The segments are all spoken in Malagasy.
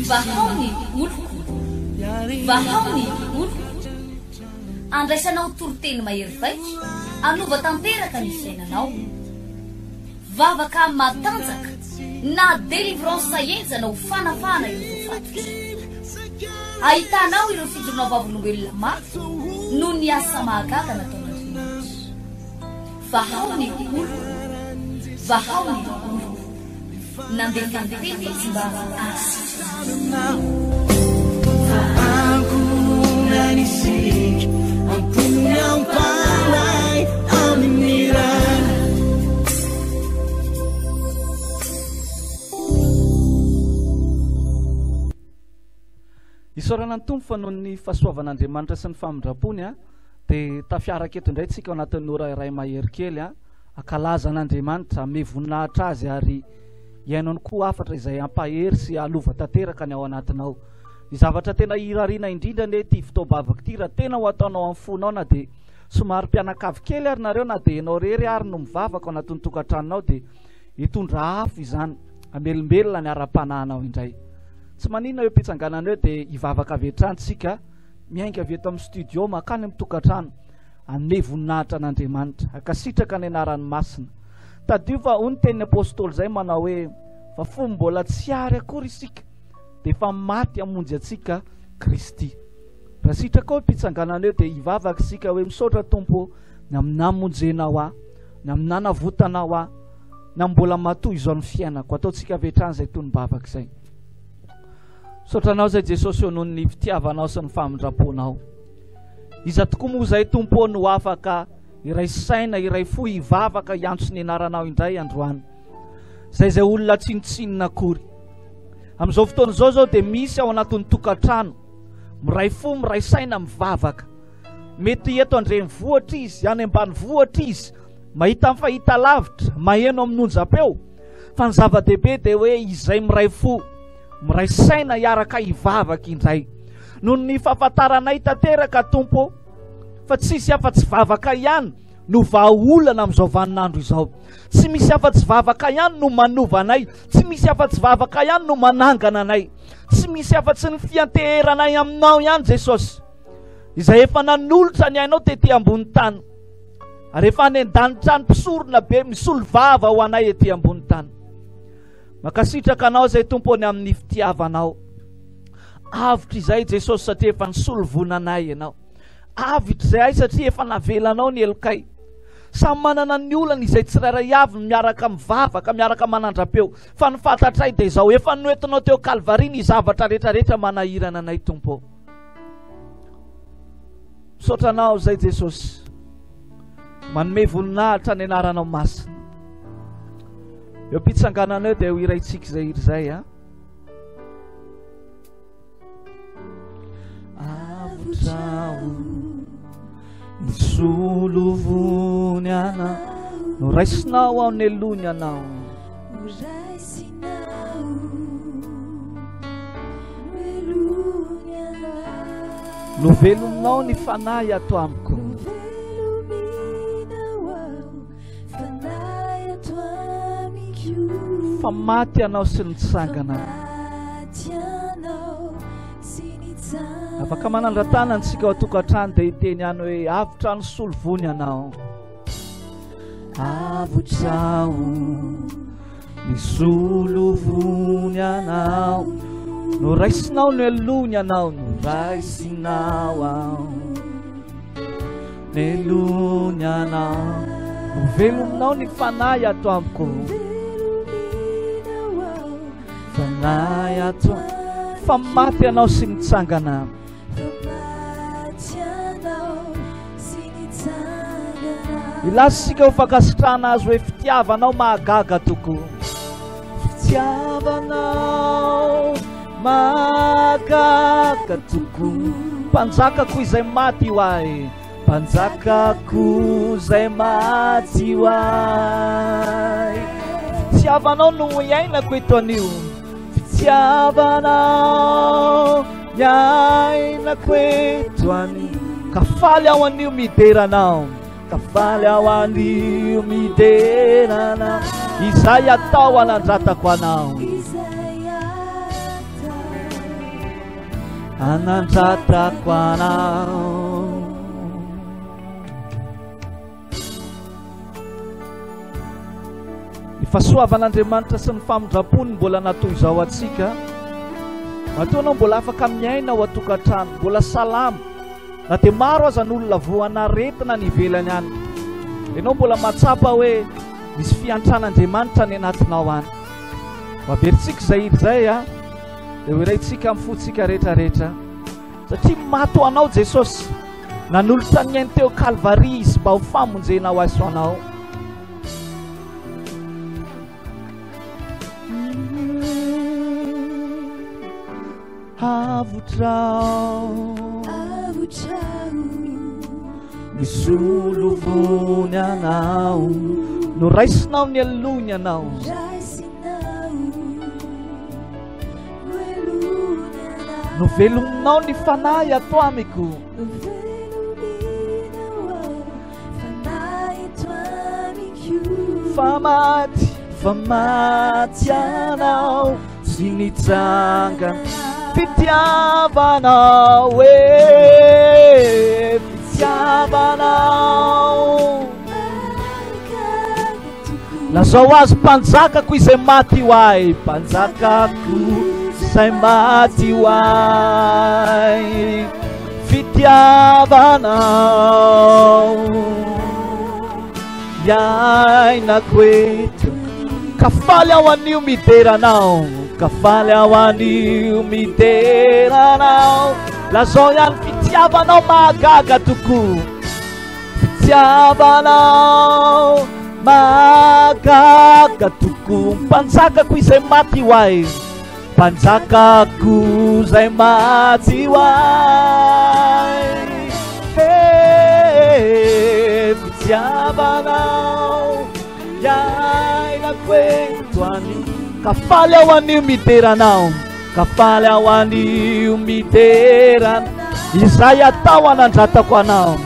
Vahaony oloko, vahaony oloko. Andraisanao toroteny mahery vaika, anova tanteraka ny fiainanao. Vavaka matanjaka, na délivrance enjana ho fanafana ireo fatotra. Ahitanao ireo fijoronao vavolombelona mafy no ny asa mahagaga nataon'Andriamanitra. Vahaony oloko, vahaony oloko. Nandeha-tanteny izy mba asitra. Aku nanisik ang punyang palay aminiran. Isorana ny tompo fa noho ny fahasoavan'Andriamanitra sy ny famindrapony dia tafiaraka eto indray tsika ao anatin'ny ora iray mahery kely akalaza an'Andriamanitra ame voninahitra azy ary iainao koa afatra izay ampahery sy alova tanteraka ny ao anatinao. Ny zavatra tena irariana indrindra ne ty fitaobavaka ty raha tena ho ataonao amin'ny fonao na dia somary mpianakavy kely ary nareo na dia ianao rery ary no mivavaka ao anatin'ny tokantranonao dia hitondra afo izany amelombelona ny ara-pananao indray. Tsy maninona eo mpitsanganana eo dia hivavaka avy hatrany tsika miainga avy eto amin'ny studio makany amin'ny tokantrano anome voninahitra an'Andriamanitra akasitraka ny anaran'ny masina. Tadio fa hoy ny tenin'ny apôstôly zay manao hoe fa fomba mbola tsy ary akory isika dia fa maty hamonjy antsika Kristy. Raha sitraka ao mpitsanganana eo dia hivavaka isika hoe misaotra Tompo ny amin'ny namonjenao aho, ny amin'ny nanavotanao aho, na mbola matoy izao ny fiainako. Ataontsika avy hatrany izay tonim-bavaka izay. Saotranao zay Jesosy eo noho ny fitiavanao sy ny famindraponao. Iza tokoa moa zay Tompo no afaka iray saina iray fo hivavaka hiantso ny anaranao indray androany. Zay olona tsinotsinona akory. Amin'izao fotoana izao zao dia misy ao anatin'ny tokantrano miray fo miray saina mivavaka. Mety eto andrenivohitra izy, any ambanivohitra izy, mahita amin'ny fahita lavitra, maheno amin'ny onjam-peo. Fa ny zava-dehibe dia hoe izay miray fo miray saina hiaraka hivavaka indray. Noho ny fahafantaranay tanteraka Tompo fa tsisy afa-tsy vavaka ihany no vahaolana amin'izao vaninandro izao. Tsy misy afa-tsy vavaka ihany no manovanay, tsy misy afa-tsy vavaka ihany no manangana anay, tsy misy afa-tsy ny fianteheranay aminao ihany Jesosy, izay efa nanolotra ny ainao tety ambony tany ary efa any an-danitra ny mpisorona be misolo vava ho anay ety ambony tany. Makasitraka anao zay Tompo ny amin'ny fitiavanao. Avitra izay Jesosy satria efa nisolo vonanay ianao. Avitra izay satria efa navelanao ny elokay. Samy manana ny olana izay tsirairay avy miaraka mivavaka, miaraka manandra-peo. Fa ny fantatray dia izao efa noentinao teo Kalvari ny zavatra rehetrarehetra manahirana anay Tompo. Misaotranao zay Jesosy, manome voninahitra ny anaranao masina. Eo mpitsanganana eo dia ho irayntsika izay iry zay Avotrao misolo vony anao, no raisinao ao ny elony anao, no velominao ny fanahy ato amiko. Fa maty anao sy nitsangana. Afaka manandratana antsika ao tokantrano dia hiteny any hoe avitra ny solovony anao. Avotrao ny solovony anao, no raisinao no elony anao, no raisinao ao ny elony anao, no velominao ny fanahy ato amiko. Fanahy ato, fa maty anao sy nitsangana. Ilasika ho fankasitrana azy hoe fitiavanao mahagaga tokoa. Fitiavanao mahagaga tokoa. Mpanjakako izay maty ho ahy, mpanjakako izay maty ho ahy. Fitiavanao no iainako eto anio. Fitiavanao iainako eto anio. Kafaly ao anio mideranao, kafaly ao anio mideranao. izay atao anandratako anao, anandratako anao. Ny fahasoavan'Andriamanitra sy ny famindrapony mbola natoy izao atsika. Matoa anao mbola afaka miaina ao atokantrano, mbola salama. Na dia maro aza n'olona voanaretina ny ivelany any, ianao mbola matsapa hoe misy fiantran'Andriamanitra ny anatinao any. Maverintsika izay iry izay a, dia ho iraintsika amin'ny fontsika rehetrarehetra, satria mato anao Jesosy, nanolotra ny ainy teo Kalvaria izy mba ho famonjenao azy anao. Avotrao misy olo vony anao, no raisinao ny alony anao, no velominao ny fanahy ato amiko, famaty anao sy nitsangana fitiavanao fitiavanao. Lazao azy mpanjakako izay maty hoay, mpanjakako izay maty hoay, fitiavanao iainako eto, kafaly ao anio mideranao, kafaly ao anio mideranao. Lazao ihany fitiavanao mahagaga tokoa, fitiavanao mahagaga tokoa, mpanjakako izay maty hoay, mpanjakako izay maty hoay, fitiavanao iainako eto anio, kafaly ao anio mideranao, kafaly ao anio mideranao, izay atao anandratako anao,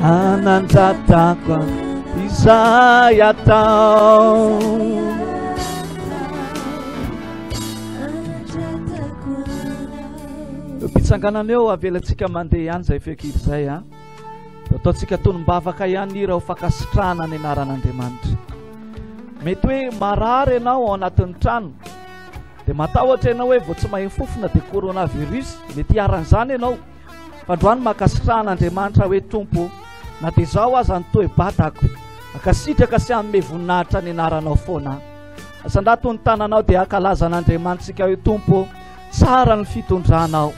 anandratako izay atao. Pitsanganana eo avelantsika mandeha ihany zay fekiry zay a, ataontsika tonombavaka ihany ira ho fakasitrahana ny anaran'Andriamanitra. Mety hoe marary ianao ao anatin'ny trano, dia matahotra ianao hoe vao tsy mahay fofona dia coronavirus, mety hiaran'izany ianao. Fa androany makasitrahan'Andriamanitra hoe Tompo, na dia izao aza ny toe-batako, akasitraka sy hanome voninahitra ny anaranao foana. Asandato ny tananao dia akalazan'Andriamanitra sika hoe Tompo, tsara ny fitondranao.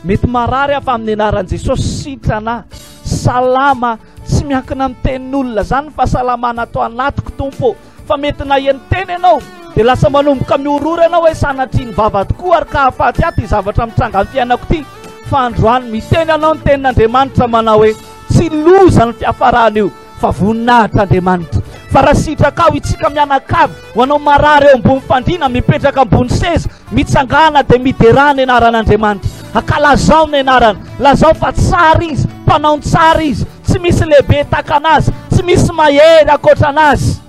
Mety marary afa amin'ny anaran'i Jesosy, sitrana, salama, tsy miankina amin'ny tenin'olona zany ny fahasalamana atao anatiko Tompo. Fa mety naheny teny ianao dia lasa manomboka miorora ianao hoe sanatriany vava tokoa ary ka hafaty aty zavatra mitranga amin'ny fiainako ity. Fa androany miteny anao ny tenin'Andriamanitra manao hoe tsy loza ny fiafarana io, fa voninahitr'Andriamanitra. Fa raha sitraka ao itsika mianakavy, ho anao marary eo ambony fandriana, mipetraka ambony seza, mitsangana dia miderana anaran'Andriamanitra. Akalazao ny anarany, lazao fa tsara izy, mpanao ny tsara izy, tsy misy lehibe taka anazy, tsy misy mahery akoatra anazy.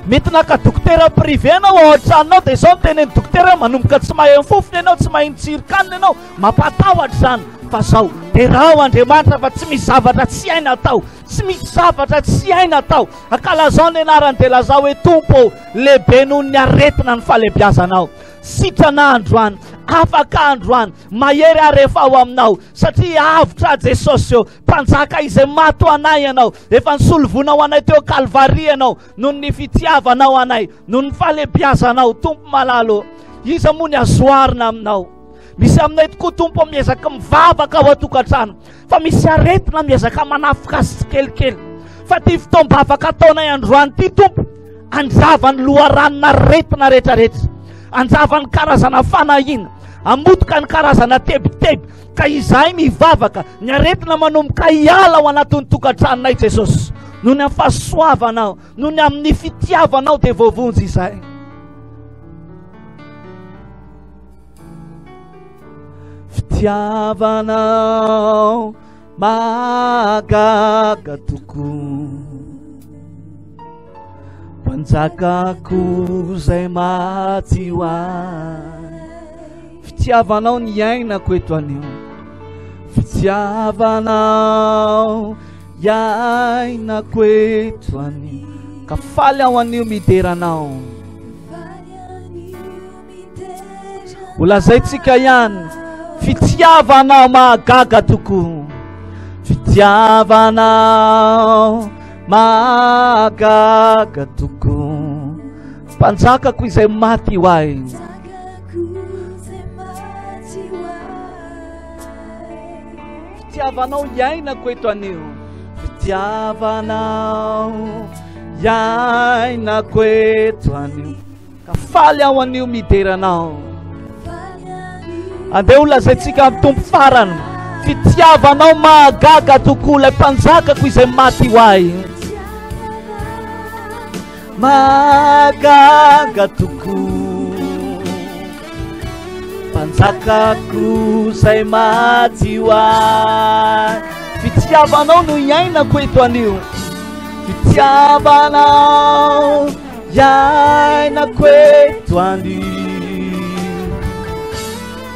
Mety naka dokotera privé ianao ao an-tranonao dia izao ny tenen'ny dokotera manomboka tsy mahay fofony ianao, tsy mahay tsirikanina ianao, mampatahotra zany. Fa zao dia raha ao Andriamanitra fa tsy misy zavatra tsy haina atao, tsy misy zavatra tsy haina atao. Akalazao ny anarany dia lazao hoe Tompo, lehibe noho ny aretina ny fahalebiazanao. Sitrana androany, afaka androany, mahery arefa ao aminao, satria avotra Jesosy eo, mpanjaka izay maty ho anay ianao, efa nisolovonao anay teo Kalvaria ianao, noho ny fitiavanao anay, noho ny fahalebiazanao. Tompo malalo, iza moa ny azoarina aminao. Misy aminay tokoa Tompo miezaka mivavaka ao atokantrano, fa misy aretina miezaka manafika azy kelikely. Fa ty fitombavaka ataonay androany ty Tompo, anjavany loharanona aretina rehetrarehetra, anjavany karazana fanahina, amotoka ny karazana tebiteby, ka izay mivavaka, ny aretina manomboka hiala ao anatin'ny tokantranonay Jesosy, noho ny amin'ny fahasoavanao, noho ny amin'ny fitiavanao dia voavonjy izay. Fitiavanao mahagaga tokoa, mpanjakako zay maty ho ahy. Fitiavanao ny iainako eto anio, fitiavanao iainako eto anio, ka faly aho anio mideranao. Holazaitsika ihany, fitiavanao mahagaga tokoa, fitiavanao mahagaga tokoa, mpanjakako izay maty ho ahy. Fitiavanao iainako eto anio, fitiavanao iainako eto anio, ka faly aho anio mideranao. Andeha holazaitsika amin'ny tompo farany, fitiavanao mahagaga tokoa, ilay mpanjakako izay maty ho ahy. Mahagaga tokoa, mpanjakako izay maty ho ahy. Fitiavanao no iainako eto anio, fitiavanao iainako eto anio,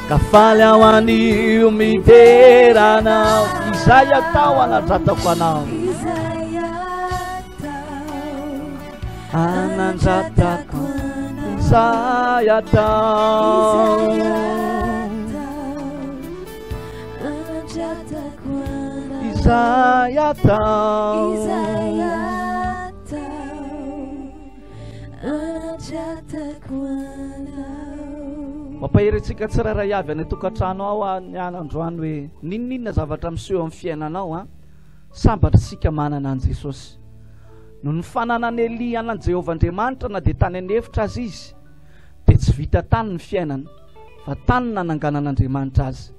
ka faly aho anio mideranao. Izay atao anandratako anao, anandratako, izay atao, izay atao, mampahery-tsika tsirairay avy any tokantrano ao ny androany hoe ninninona zavatra miseho amin'ny fiainanao sambatra sika manana an Jesosy. Noho ny fananany Elia anan Jehovah'Andriamanitra na dia tany anefitra azy izy, dia tsy vita tany ny fiainany fa tany nananganan'Andriamanitra azy.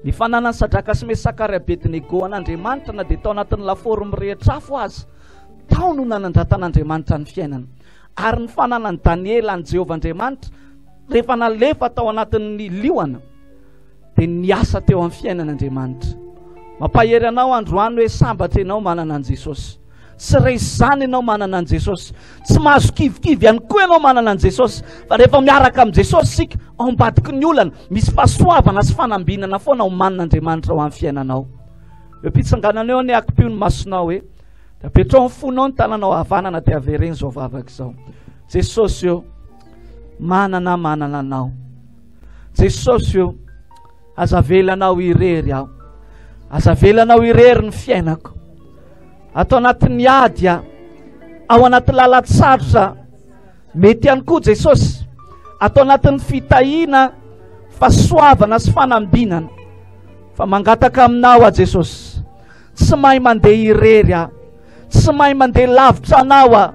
Ny fananany Sadraka sy Mesaka ary Abednego an'Andriamanitra na dia tao anatin'ny laforo mirehitra-afo azy, tao no nanandratan'Andriamanitra ny fiainany. Ary ny fananany Daniela an Jehovah'Andriamanitra rehefa nalefa tao anatin'ny liona dia niasa teo amin'ny fiainan'Andriamanitra. Mampahery anao androany hoe sambatra ianao manana an Jesosy, sy resy zany ianao manana an Jesosy, tsy mahazo kivikivy ihany koa ianao manana an Jesosy, fa rehefa miaraka amin'ny Jesosy sika ao ambadiky ny olana, misy fahasoavana sy fanambinana foana ao manan'Andriamanitra ao amin'ny fiainanao. Eo mpitsanganana eo ny akipio ny masonao hoe da petrao ny fonao ny tananao havanana dia avereny zao vavaka zao. Jesosy eo manana anao, Jesosy eo azavelanao irery aho, azavelanao irery ny fiainako, atao anatin'ny ady ao anaty lalatsarotra mety ihany koa Jesosy, atao anatin'ny fitahiana, fahasoavana sy fanambinana, fa mangataka aminao Jesosy, tsy mahay mandeha irery aho, tsy mahay mandeha lavitra anao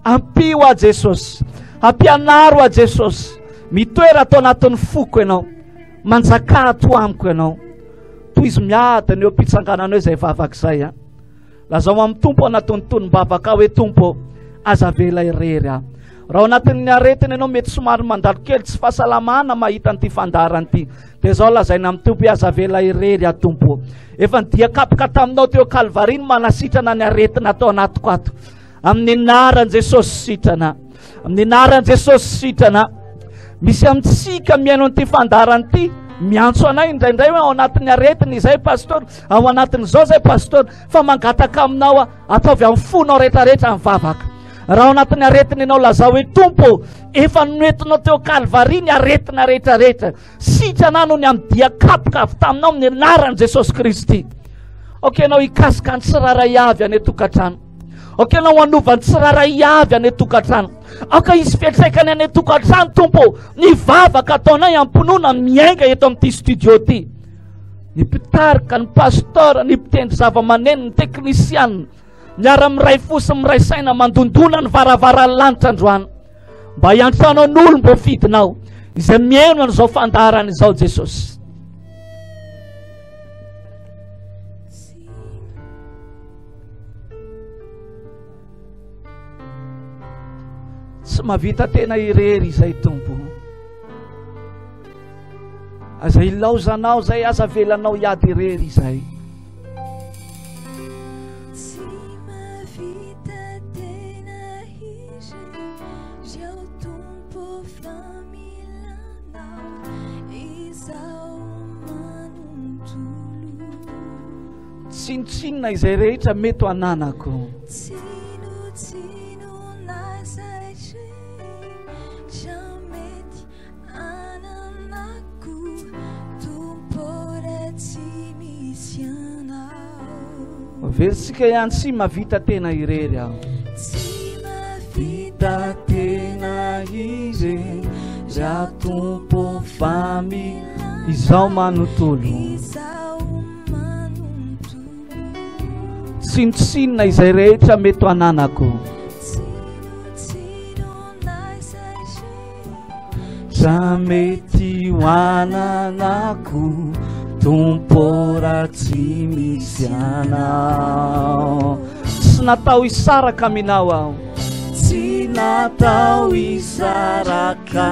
ampio Jesosy, ampianaro Jesosy, mitoera atao anatin'ny foko ianao, manjaka ato amiko ianao. Toy izy miadana eo mpitsanganana eo izay vavaka izay lazao amin'ny tompo anatin'ny tonim-bavaka hoe tompo azavela irery aho. Raha anatin'ny aretina ianao mety somary mandalo kely tsy fahasalamana mahita an'ity fandarana ity, dia zao lazaina amin'ny tompo azavela irery aho tompo. Efa dia kapika taminao teo Kalvariny manasitrana ny aretina atao anatiko ato. Amin'ny anaran'i Jesosy sitrana, amin'ny anaran'i Jesosy sitrana. Misy amintsika miaino an'ity fandarana ity miantso anay indraindray hoe ao anatin'ny aretina izay pastor, ao anatin'izao zay pastor, fa mangataka aminao ataovy amin'ny fonao rehetrarehetra amin'ny vavaka. Raha ao anatin'ny aretina ianao lazao hoe tompo efa noentinao teo Kalvariny aretina rehetrarehetra, sitrana no ny amin'ny dia kapika avy taminao amin'ny anaran'i Jesosy Kristy. Anao ikasika ny tsiraray avy any tokantrano, anao anova ny tsiraray avy any tokantrano, isy fiantraikany any tokantrano tompo, ny vavaka ataonay ampinoana miainga eto amin'ity studio ty, ny mpitarika, ny pastora, ny mpitendry zava-maneno, ny teknisiana, miara miray fosy miray saina mandondona ny varavaran'ny lanitra androany, mba hiantranao n'olo mbo fidinao izay miaino an'izao fandarana izao Jesosy. Tsy mahavita tena irery izay tompo, aza ilaozanao zay, aza velanao iady irery izay. Sinitsinina izay rehetra mety ho ananako. Versika ihany tsy mavita tena irery aho. Tsy mavita tena irery za tompo family izao manontolo. Sinitsinina izay rehetra mety ho ananako. Za mety ho ananako tompo raha tsy misy anao. Tsy natao hisaraka aminao aho. Tsy natao hisaraka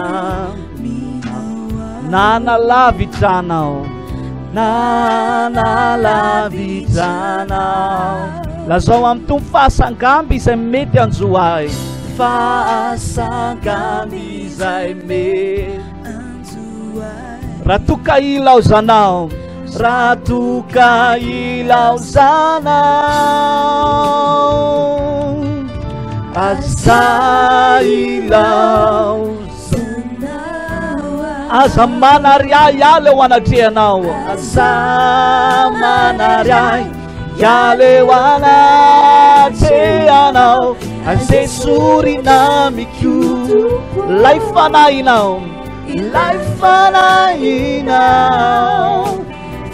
aminao. Nanalavitranao, nanalavitranao. Lazao amin'ny tompo fahasangamby izay mety anjo ahy. Fahasangamby izay mety anjo ahy. Raha toka ilao zanao, raha toka ilao zanao, aza ilao zanao, aza manariay ale ho anatrehanao. Aza manariay ale ho anatrehanao. Azay sorina mikio lay fanahinao, lay fanahinao.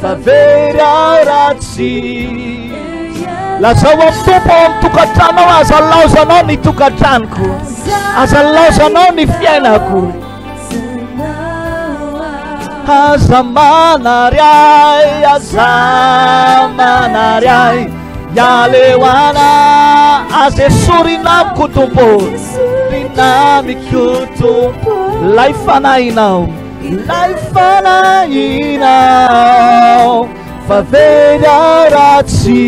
Favery aho ratsy. Lazao amin'ny tompo amin'ny tokantranao. Aza laozanao ny tokantranoko, aza laozanao ny fiainako. Aza manariay, aza manariay yale ho ana. Aza sorinamiko tompo, sorinamiko tompo. Lay fanahinao, lay fanahinao. Favery aho ratsy.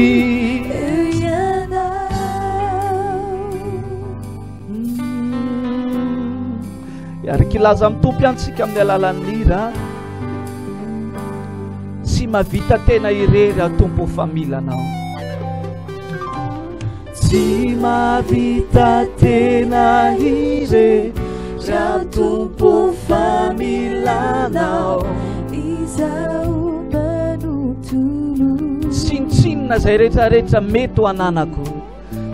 Ary kilaza amin'ny tompo antsika amin'ny alalan'ny hira. Tsy mavita tena irery tompo familanao. Tsy mavita tena irery tompo familanao. Izao manontolo. Sinitsinina zay rehetrarehetra mety ho ananako.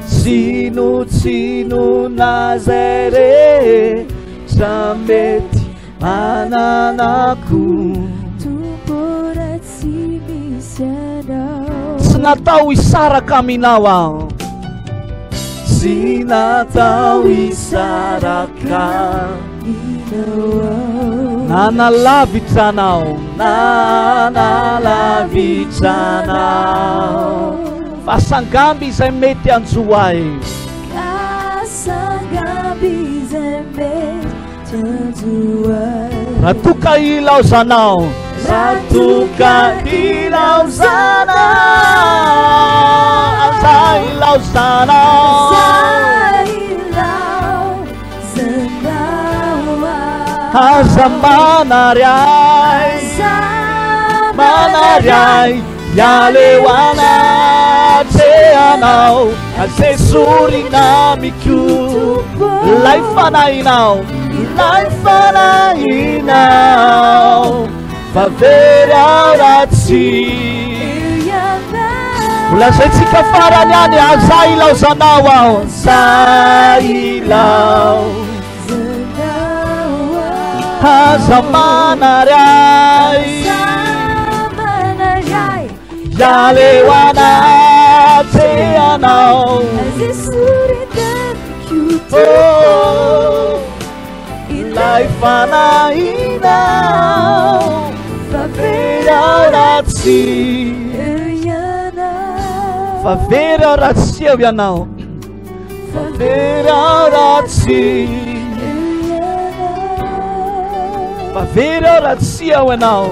Sinotsinona zay rehetra mety ananako. Tompo ratsy misy anao. Tsy natao hisaraka aminao aho. Tsy natao hisaraka aminao. Nanalavitranao, nanalavitranao. Fahasangamby izay mety anjo ahy. Fahasangamby izay mety anjo ahy. Raha toka ilao zanao, raha toka ilao zanao. Aza ilao zanao, aza manariay, manariay yale ho anatrehanao. Azay sorinamiko lay fanahinao, lay fanahinao. Favery aho ratsy. Lazantsika farany any. Aza ilao zanao aho, aza ilao. Aza manariay, yale ho anatrehanao. Lay fanahinao. Favery aho ratsy. Favery aho ratsy eo ianao. Favery aho ratsy. Favery aho ratsy eo ianao.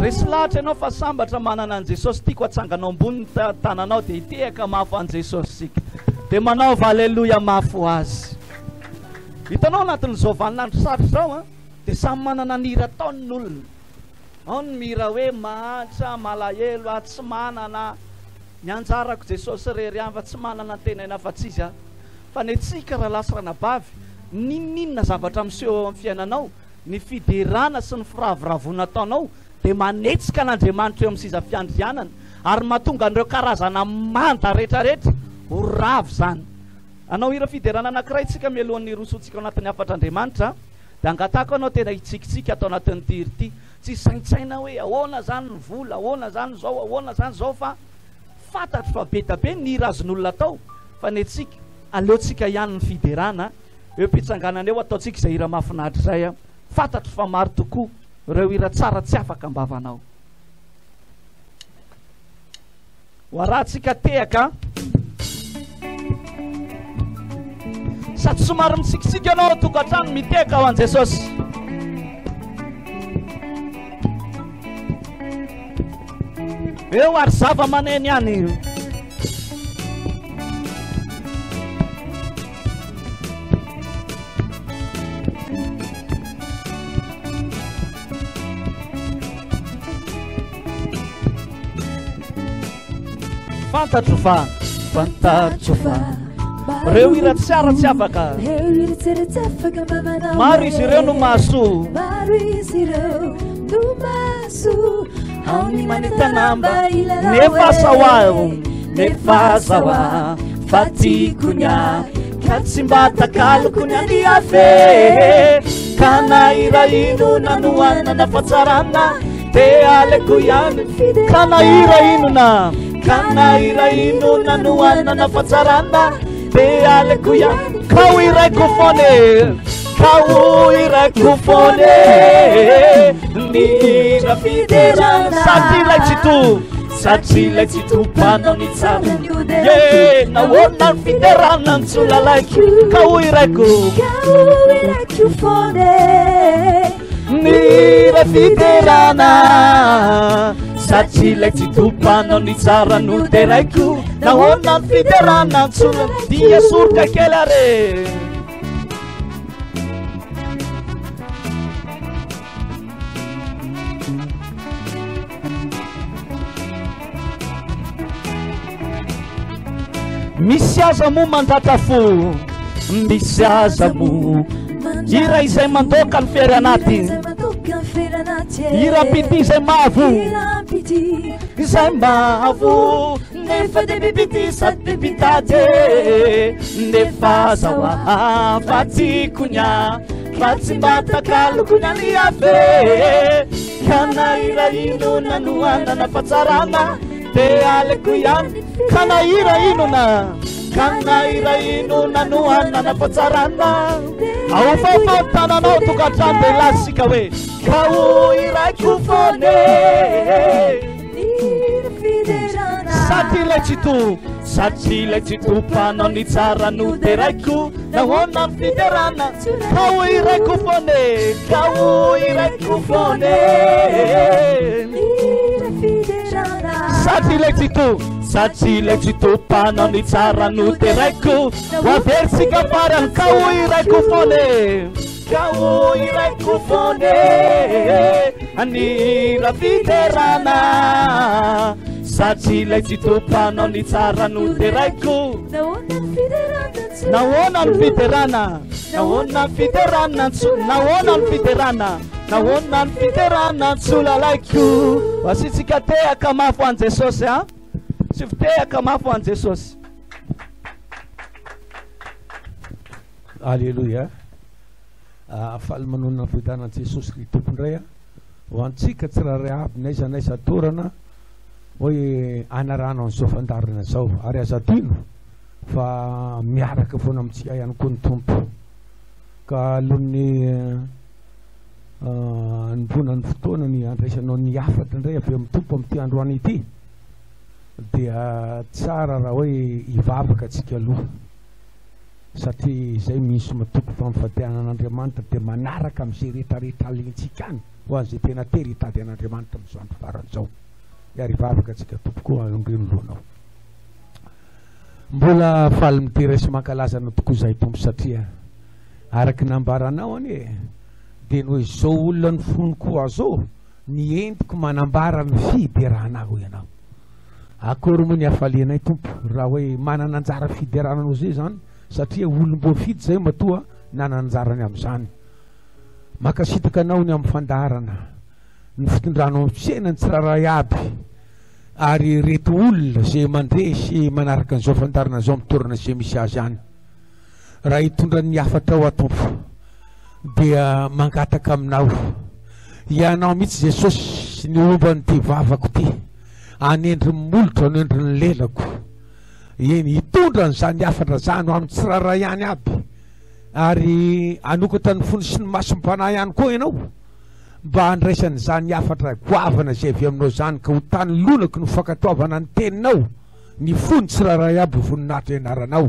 Resy lahatra ianao fa sambatra manana an Jesosy. Tiako atsanganao ambony tananao dia hitehaka mafo an Jesosy sika, dia manaova aleloia mafo azy. Hitanao anatin'izao vaninandro sarotra zao dia samy manana nira taony n'olona. Ao ny mira hoe mahantra malahelo tsy manana ny anjarako Jesosy rery fa tsy manana tenena fa tsy izy fa ny antsika raha lasarana bavy ninninona zavatra miseho eo amin'ny fiainanao, ny fiderana sy ny firavoravona ataonao dia manetsika an'Andriamanitra eo amin'ny siza fiandrianana ary mahatonga an'ireo karazana manta rehetrarehetra ho ravo zany. Anao hira fiderana anankiray tsika mialohan'ny rosotsika ao anatin'ny afatr''Andriamanitra dia angatako anao tena hitsikitsika atao anatin'ny tiry ity, tsy saintsaina hoe ahoana zany ny vola, ahoana zany zao, ahoana zany zao, fa fantatro fa be da be ny razon'olona atao fa ny antsika aleotsika ihany ny fiderana eo mpitsanganana eo ataotsika izay hira mahafinaritra zay fantatro fa maro tokoa ireo hira tsara tsy afaka ambavanao. Ho arahantsika tehaka sady somary mitsikitsika anao tokantrano miteka ho an' Jesosy. Eo ary zava-maneny ihany fantatro fa reo hira tsara tsy afaka, maro izy ireo no mahasoa, ao ny manetanamba nefa zahoa fa tiakony ka tsy mba takalokony aniafe, ka na hira ino nanoanana fatsarana dia aleko ihany, ka na hira inona, ka na hira ino nanoanana fatsarana dia aleko ihany, ka ho iraiko foane, ka ho iraiko foane ny hira fiderana satria ilay tsy tompanao ny tsara nahoana ny fiderana ny tsolalaiky, ka ho iraiko foane ny hira fiderana satria ilay tsy tompanao ny tsara no teraiko, nahoana ny fiderana ny tsola dia soroka kely are. Misy aza mo mandatra fo, misy aza mo hira izay mandoka ny fery anaty, hira pity izay mavo, nefa de bibity sady bibitady nefa zahoa fa tikonya fa tsy mba takalokony aniafe, ka na hira ino nanoanana fatsarana dia aleko ihany, ka na hira inona, ka na hira ino nanoanana fatsarana ao fafantananao tokantrano dia lasika hoe ka ho iraiko foane satria ilay tsy tompanao ny tsara no teraiko, nahoana ny fiderana ka ho iraiko foane, ka ho iraiko foane satria ilay tsy tompanao ny tsara no teraiko, ho aversika farany ka ho iraiko foane, ka ho iraiko foane ny hira fiderana satria ilay tsy tompanao ny tsara no teraiko, nahoana ny fiderana, nahoana ny fiderana, nahoana ny fiderana, nahoana ny fiderana tsolalaiko. Asitsika tehaka mafy an' Jesosy a, sy fitehaka mafy an' Jesosy. Alleluia. Afaly manonona ny fidanan' Jesosy ry tompondray ho antsika tsirairay aby naiza naiza torana hoe anarano an'izao fandarana zao, ary azadino fa miaraka foana amintsika ihany koa ny tompo, ka alohan'ny nivonan'ny fotoana ny andraisanao ny afatra indray avy amin'ny tompo amin'ity androany ity dia tsara raha hoe hivavaka atsika aloha, satria izay misy matoko famifatiana an'Andriamanitra dia manaraka amin'izay rehetrarehetra alentsika any ho an'izay tena tery hitady an'Andriamanitra amin'izao andro faran'izao. Ary vavaka atsika tompokoa andreny loanao mbola faly miteresy mankalazana tokoa izay tompo, satria araky nambaranao anie dia ny hoe zao olona ny fonoko azao ny entiko manambara ny fiderahanaho ianao. Akory moa ny hafalianay tompo raha hoe manana anjara fiderananao zay zany, satria olom-bo fidy zay matoa nananjarany amin'izany. Makasitaka anao ny amin'ny fandaharana, ny fitondranao amin'ny fiainany tsiraray aby, ary reto olona zay mandresy manaraka an'izao fandarana zao mitorana zay misy azy any. Raha hitondra ny hafatra ao atompo dia mangataka aminao, ianao mihitsy Jesosy ny omban'ny ty vavako ty, anendry molotro anendry ny lelako, eny hitondra n'izany hafatra zany amin'ny tsiraray ihany aby, ary anokatra ny fony sy ny masom-panahy ihany koa ianao mba handraisan'izany hafatra goavana zay avy aminao zany, ka ho tany lonaky ny fankatoavana ny teninao, ny fony tsiraray aby voninahitra ianaranao.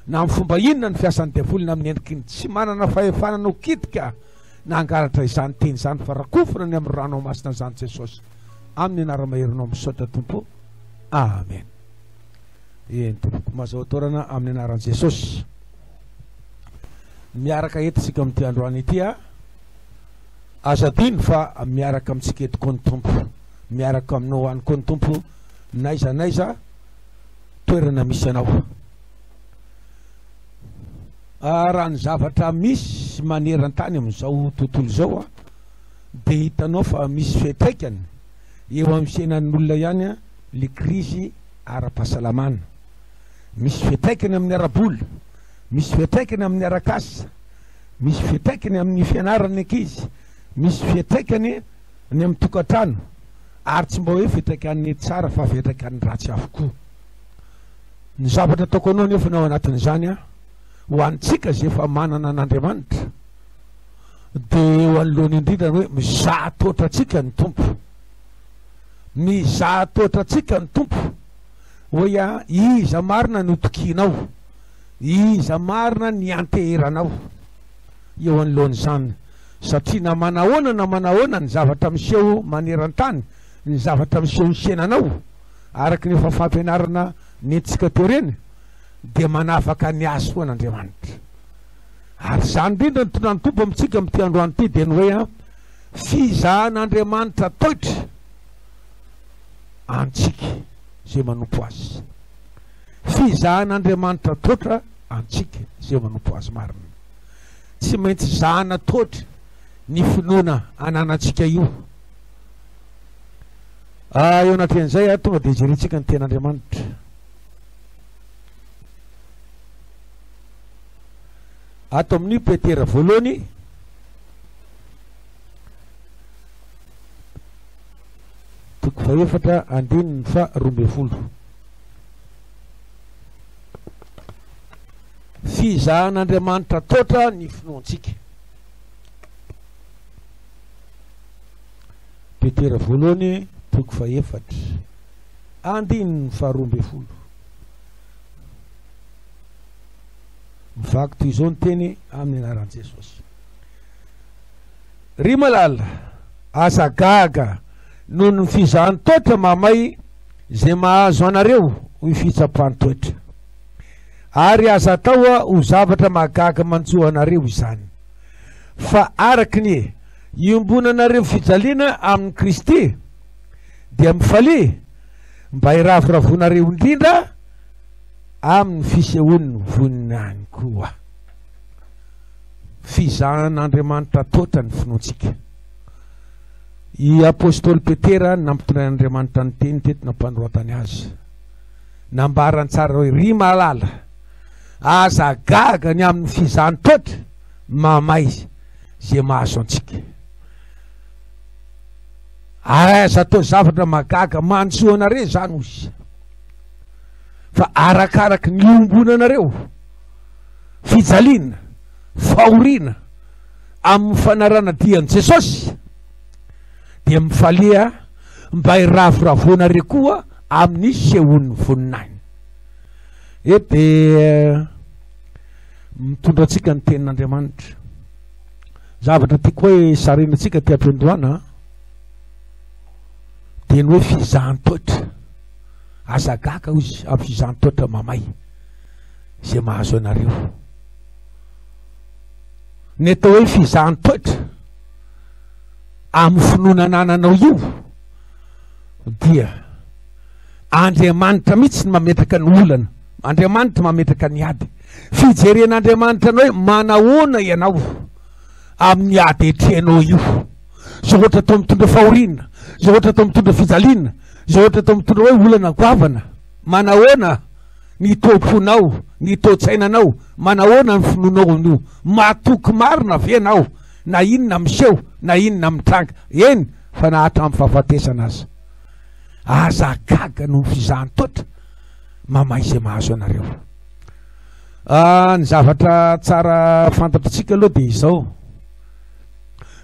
Na amin'ny fomba inona ny fiasan'ny diavolona amin'ny endriky ny tsy manana fahefananao kitika na angaratra izany teny izany, fa rakofona ny amin'ny rano masina zany Jesosy, amin'ny anara-maherinao misaotra tompo, amen. Eny tompoko mazao atorana amin'ny anaran'i Jesosy. Miaraka eto sika amin'ity androany ity azadiny fa miaraka amintsika eto koa ny tompo, miaraka aminao any koa ny tompo, naiza toerana misy anao. Raha ny zavatra misy maneran-tany amin'izao tontolo zao dia hitanao fa misy fetraikany eo amin'ny fiainan'olona ihany le krizy ara-pahasalamana. Misy fetraikany amin'ny arabola, misy fetraikany amin'ny arakasa, misy fetraikany amin'ny fianarany ankizy, misy fetraikany ny amin'ny tokantrano, ary tsy mba hoe fetraikan'ny tsara fa fetraikan'ny ratsy avokoa. Ny zavatra ataoko anao nefa nao anatin'izany ho antsika zay efa manana an'Andriamanitra, dia eo anoloany indrindra hoe mizaha toetratsika ny tompo, mizaha toetratsika ny tompo, hoe iza marina ny otokinao, iza marina ny anteheranao eo anoloan'izany, satria na manahoana ny zavatra miseho maneran-tany, ny zavatra miseho isiananao araky ny efa fampianarana nentsika teo reny, dia manavaka ny azy foa n'Andriamanitra. Ary zany indrindra ny tondrany tompo amintsika amin'ity androany ity dia ny hoe fizahan'Andriamanitra toitra antsika zay manompo azy, fizahan'Andriamanitra toitra antsika zay manompo azy marina. Tsy maintsy zahana toitra ny finoana ananantsika io. Eo anatin'izay tonga dia jerentsika ny ten'Andriamanitra. Ato amin'ny Petera voalohany toko faefatra andininy fa 12. Fizahan'Andriamanitra totra ny finoantsika. Petera voalohany toko faefatra andininy fa 12. Mivaky toy izao ny teny amin'ny anaran'i Jesosy. Ry malala, asa gaga noho ny fizahan'ny toetra mamay zay mahazo anareo ho fitsapany toetra, ary aza atao ho zavatra mahagaga mantsoa anareo izany, fa araky ny iombonanareo fijaliana amin'ny Kristy dia mifalia mba hiravoravoanareo indrindra amin'ny fisehoan'ny voninahiny koa. Fizahan'Andriamanitra totra ny finoantsika. I apôstôly Petera nampitondrain'Andriamanitra ny teny teto nampanoratany azy, nambarany tsara hoe ry malala, aza gaga ny amin'ny fizahan'ny totra mamay zay mahazo antsika. Aza atao zavatra magaga mantsoanareo zany ozy, fa arakaraky ny ombonanareo fijaliana, fahoriana amin'ny fanarana dian'i Jesosy, dia mifalia mba hiravoravoanareo koa amin'ny sehoan'ny voninahiny. Dia mitondra antsika ny tenin'Andriamanitra. Zavatra tiako hoe sarenatsika ty am-piandohana dia ny hoe fizahan'ny toetra. Aza gaga ozy amin'ny fizahan'ny toetra mamay zay mahazo anareo. Ny atao hoe fizahan'ny toetra amin'ny finoananananao io dia Andriamanitra mihitsy ny mametraka ny olana, Andriamanitra mametraka ny ady. Fijeren'Andriamanitra anao hoe manahoana ianao amin'ny ady etrehanao io, zao ohatra atao mitondra fahoriana, zao ohatra atao mitondra fijaliana, zao ohatra atao mitondra hoe olana goavana, manahoana ny tomponao, ny to-tsainanao, manahoana ny finoanao io, matoky marina ve ianao, na inona miseho, na inona mitranga, eny fa nahatra amin'ny fahafatesana azy. Aza gaga no fizahantota mamay izay mahazo anareo. Ny zavatra tsara fantatritsika aloha dia izao,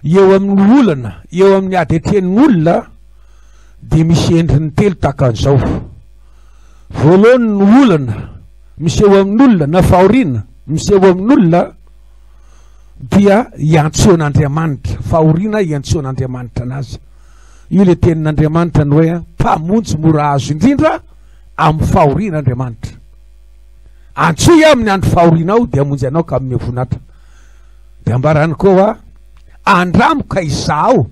eo amin'ny olana, eo amin'ny ady etrehan'ny olona dia misy endriny telo tahaka an'izao. Voalohany ny olana misy eo amin'ny olona na fahoriana misy eo amin'ny olona dia iantsoan'Andriamanitra, fahoriana iantsoan'Andriamanitra anazy. Io le tenin'Andriamanitra ny hoe mpamonjy mora azo indrindra amin'ny fahorian'Andriamanitra. Antsoy amin'ny andro fahorianao dia hamonjy anao ka amin'ny vonatra. Dia ambarany koa andramoka izaho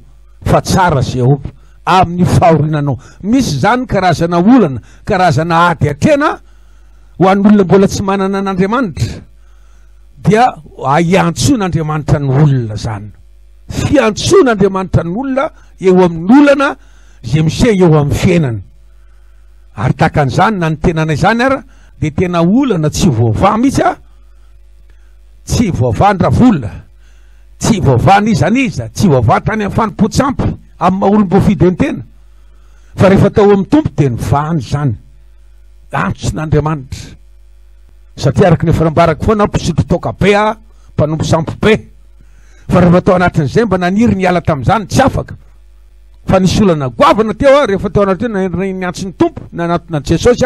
fa tsara Jehova amin'ny fahoriananao. Misy zany karazana olana, karazana ady atrena ho an'olona mbola tsy manana an'Andriamanitra dia iantson'Andriamanitra ny olona zany. Fiantson'Andriamanitra ny olona eo amin'ny olana zay miseho eo amin'ny fiainany. Ary takan'izany na ny tenana izany ara dia tena olana tsy voavaha mihitsy tsy voavahan-dravola, tsy voavahan'izaniza, tsy voavaha tany amin'ny fanimpotsampy amin'ny maha-olom-boafidy ny tena, fa rehefa tao amin'ny tompo dia ny vahany zany, antson'Andriamanitra. Satria araka ny farambarako foana mpisotro toka be mpanompo sampy be, fa rehefa tao anatin'izay mba naniry ny ala tamin'izany tsy afaka, fa nisy olana goavana teo rehefa tao anatin'izay ny antsony tompo na anatona Jesosy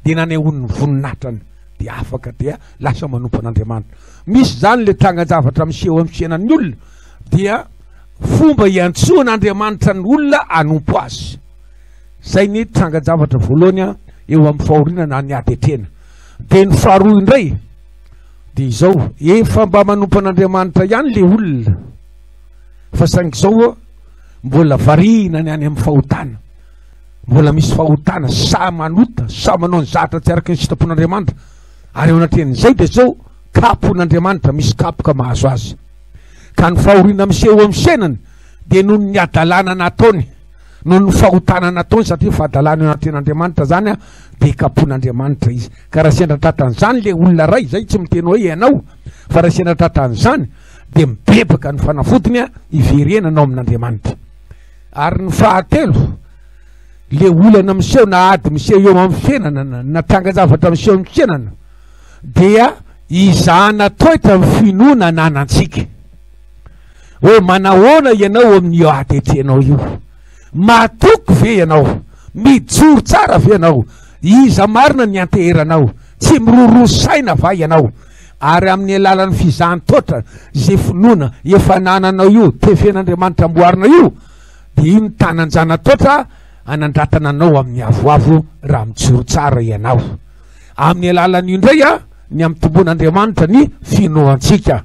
dia nanehoany voninatrany dia afaka dia lasa manompo an'Andriamanitra. Misy zany le tagna-javatra miseho amin'ny fiainan'ny olona dia fomba iantsoan'Andriamanitra ny olona anompo azy. Zay ny tanga-javatra voalohany eo amin'ny fahoriana na ny ady etrena. Dia ny faharoa indray dia izao, efa mba manompo an'Andriamanitra ihany le olona, fa saingy izao mbola variana ny any amin'ny fahotana, mbola misy fahotana, sa manota, sa manao ny zatra tsy araka ny sitrapon'Andriamanitra. Ary eo anatren'izay dia izao kapon'Andriamanitra, misy kapoka mahazo azy. Ka ny fahoriana miseho amin'ny fiainany dia noho ny adalana nataony, noho ny fahotana nataony, satria fahadalana eo anatin'Andriamanitra zany dia kapon'Andriamanitra izy. Ka raha sendra tratan'izany le olona ray, zay tsy miteny hoe ianao, fa raha sendra tratan'izany dia mibebaka ny fanafotony iverenanao amin'Andriamanitra. Ary ny fahatelo, le olana miseho na ady miseho eo amin'ny fiainana na tanga-javatra miseho amin'ny fiainana dia izahana toetra amin'ny finoana ananantsika hoe manahoana ianao amin'ny ady etrenao io, matoky ve ianao, mijoro tsara ve ianao, iza marina ny anteheranao, tsy mirorosaina va ianao. Ary amin'ny alalan'ny fizahan-toetra zay finoana efa nananao io, tefen'Andriamanitra amboarina io, dia io ny tananjana-toetra anandratana anao amin'ny avoavo raha mijoro tsara ianao. Amin'ny alalan'io indray ny amin'ny tombon'Andriamanitra ny finoantsika.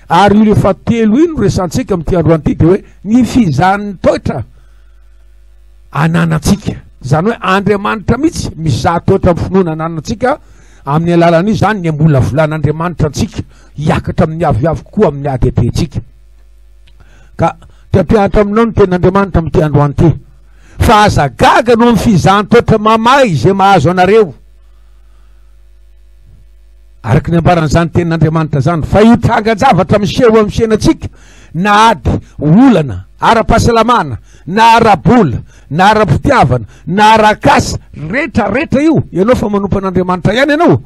Ary io le fahatelo io no resantsika amin'ity androany ity dia hoe ny fizahan'ny toetra ananantsika. Zany hoe Andriamanitra mihitsy mizaha toetra amin'ny finoana ananantsika. Amin'ny alalan'io zany ny mbola volan'Andriamanitra antsika hiakatra amin'ny avoavo koa amin'ny ady etrentsika. Ka tampiahatra aminao ny ten'Andriamanitra amin'ity androany ity, fa aza gaga no amin'ny fizahan-toetra mamay izay mahazo anareo. Araka ny ambaran'izany tenin'Andriamanitra zany, fa io tanga-javatra miseho amin'ny fiainantsika na ady, olana, ara-pahasalamana, na ara-bola, na ara-pitiavana, na ara-kasa, rehetrarehetra io, ianao fa manompo an'Andriamanitra ihany ianao,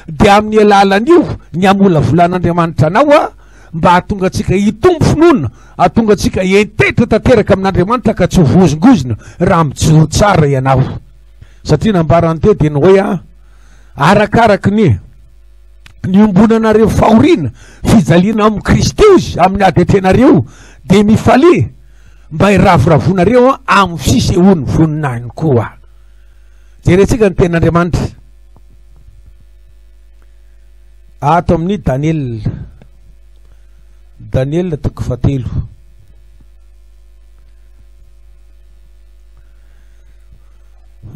dia amin'ny alalan'io ny amola volan'Andriamanitra anao mba hahatonga antsika hitombo finoana, hahatonga antsika hientetra tanteraka amin'Andriamanitra ka tsy hovozongozona raha mijoro tsara ianao. Satria nambarany teo dia ny hoe arakaraky ny ombonanareo fahoriana fijaliana amin'ny Kristy izy amin'ny ady etrenareo dia mifalia mba hiravoravonareo amin'ny fisehoany voninahiny koa. Jerentsika ny ten'Andriamanitra ato amin'ny Daniel toko 7.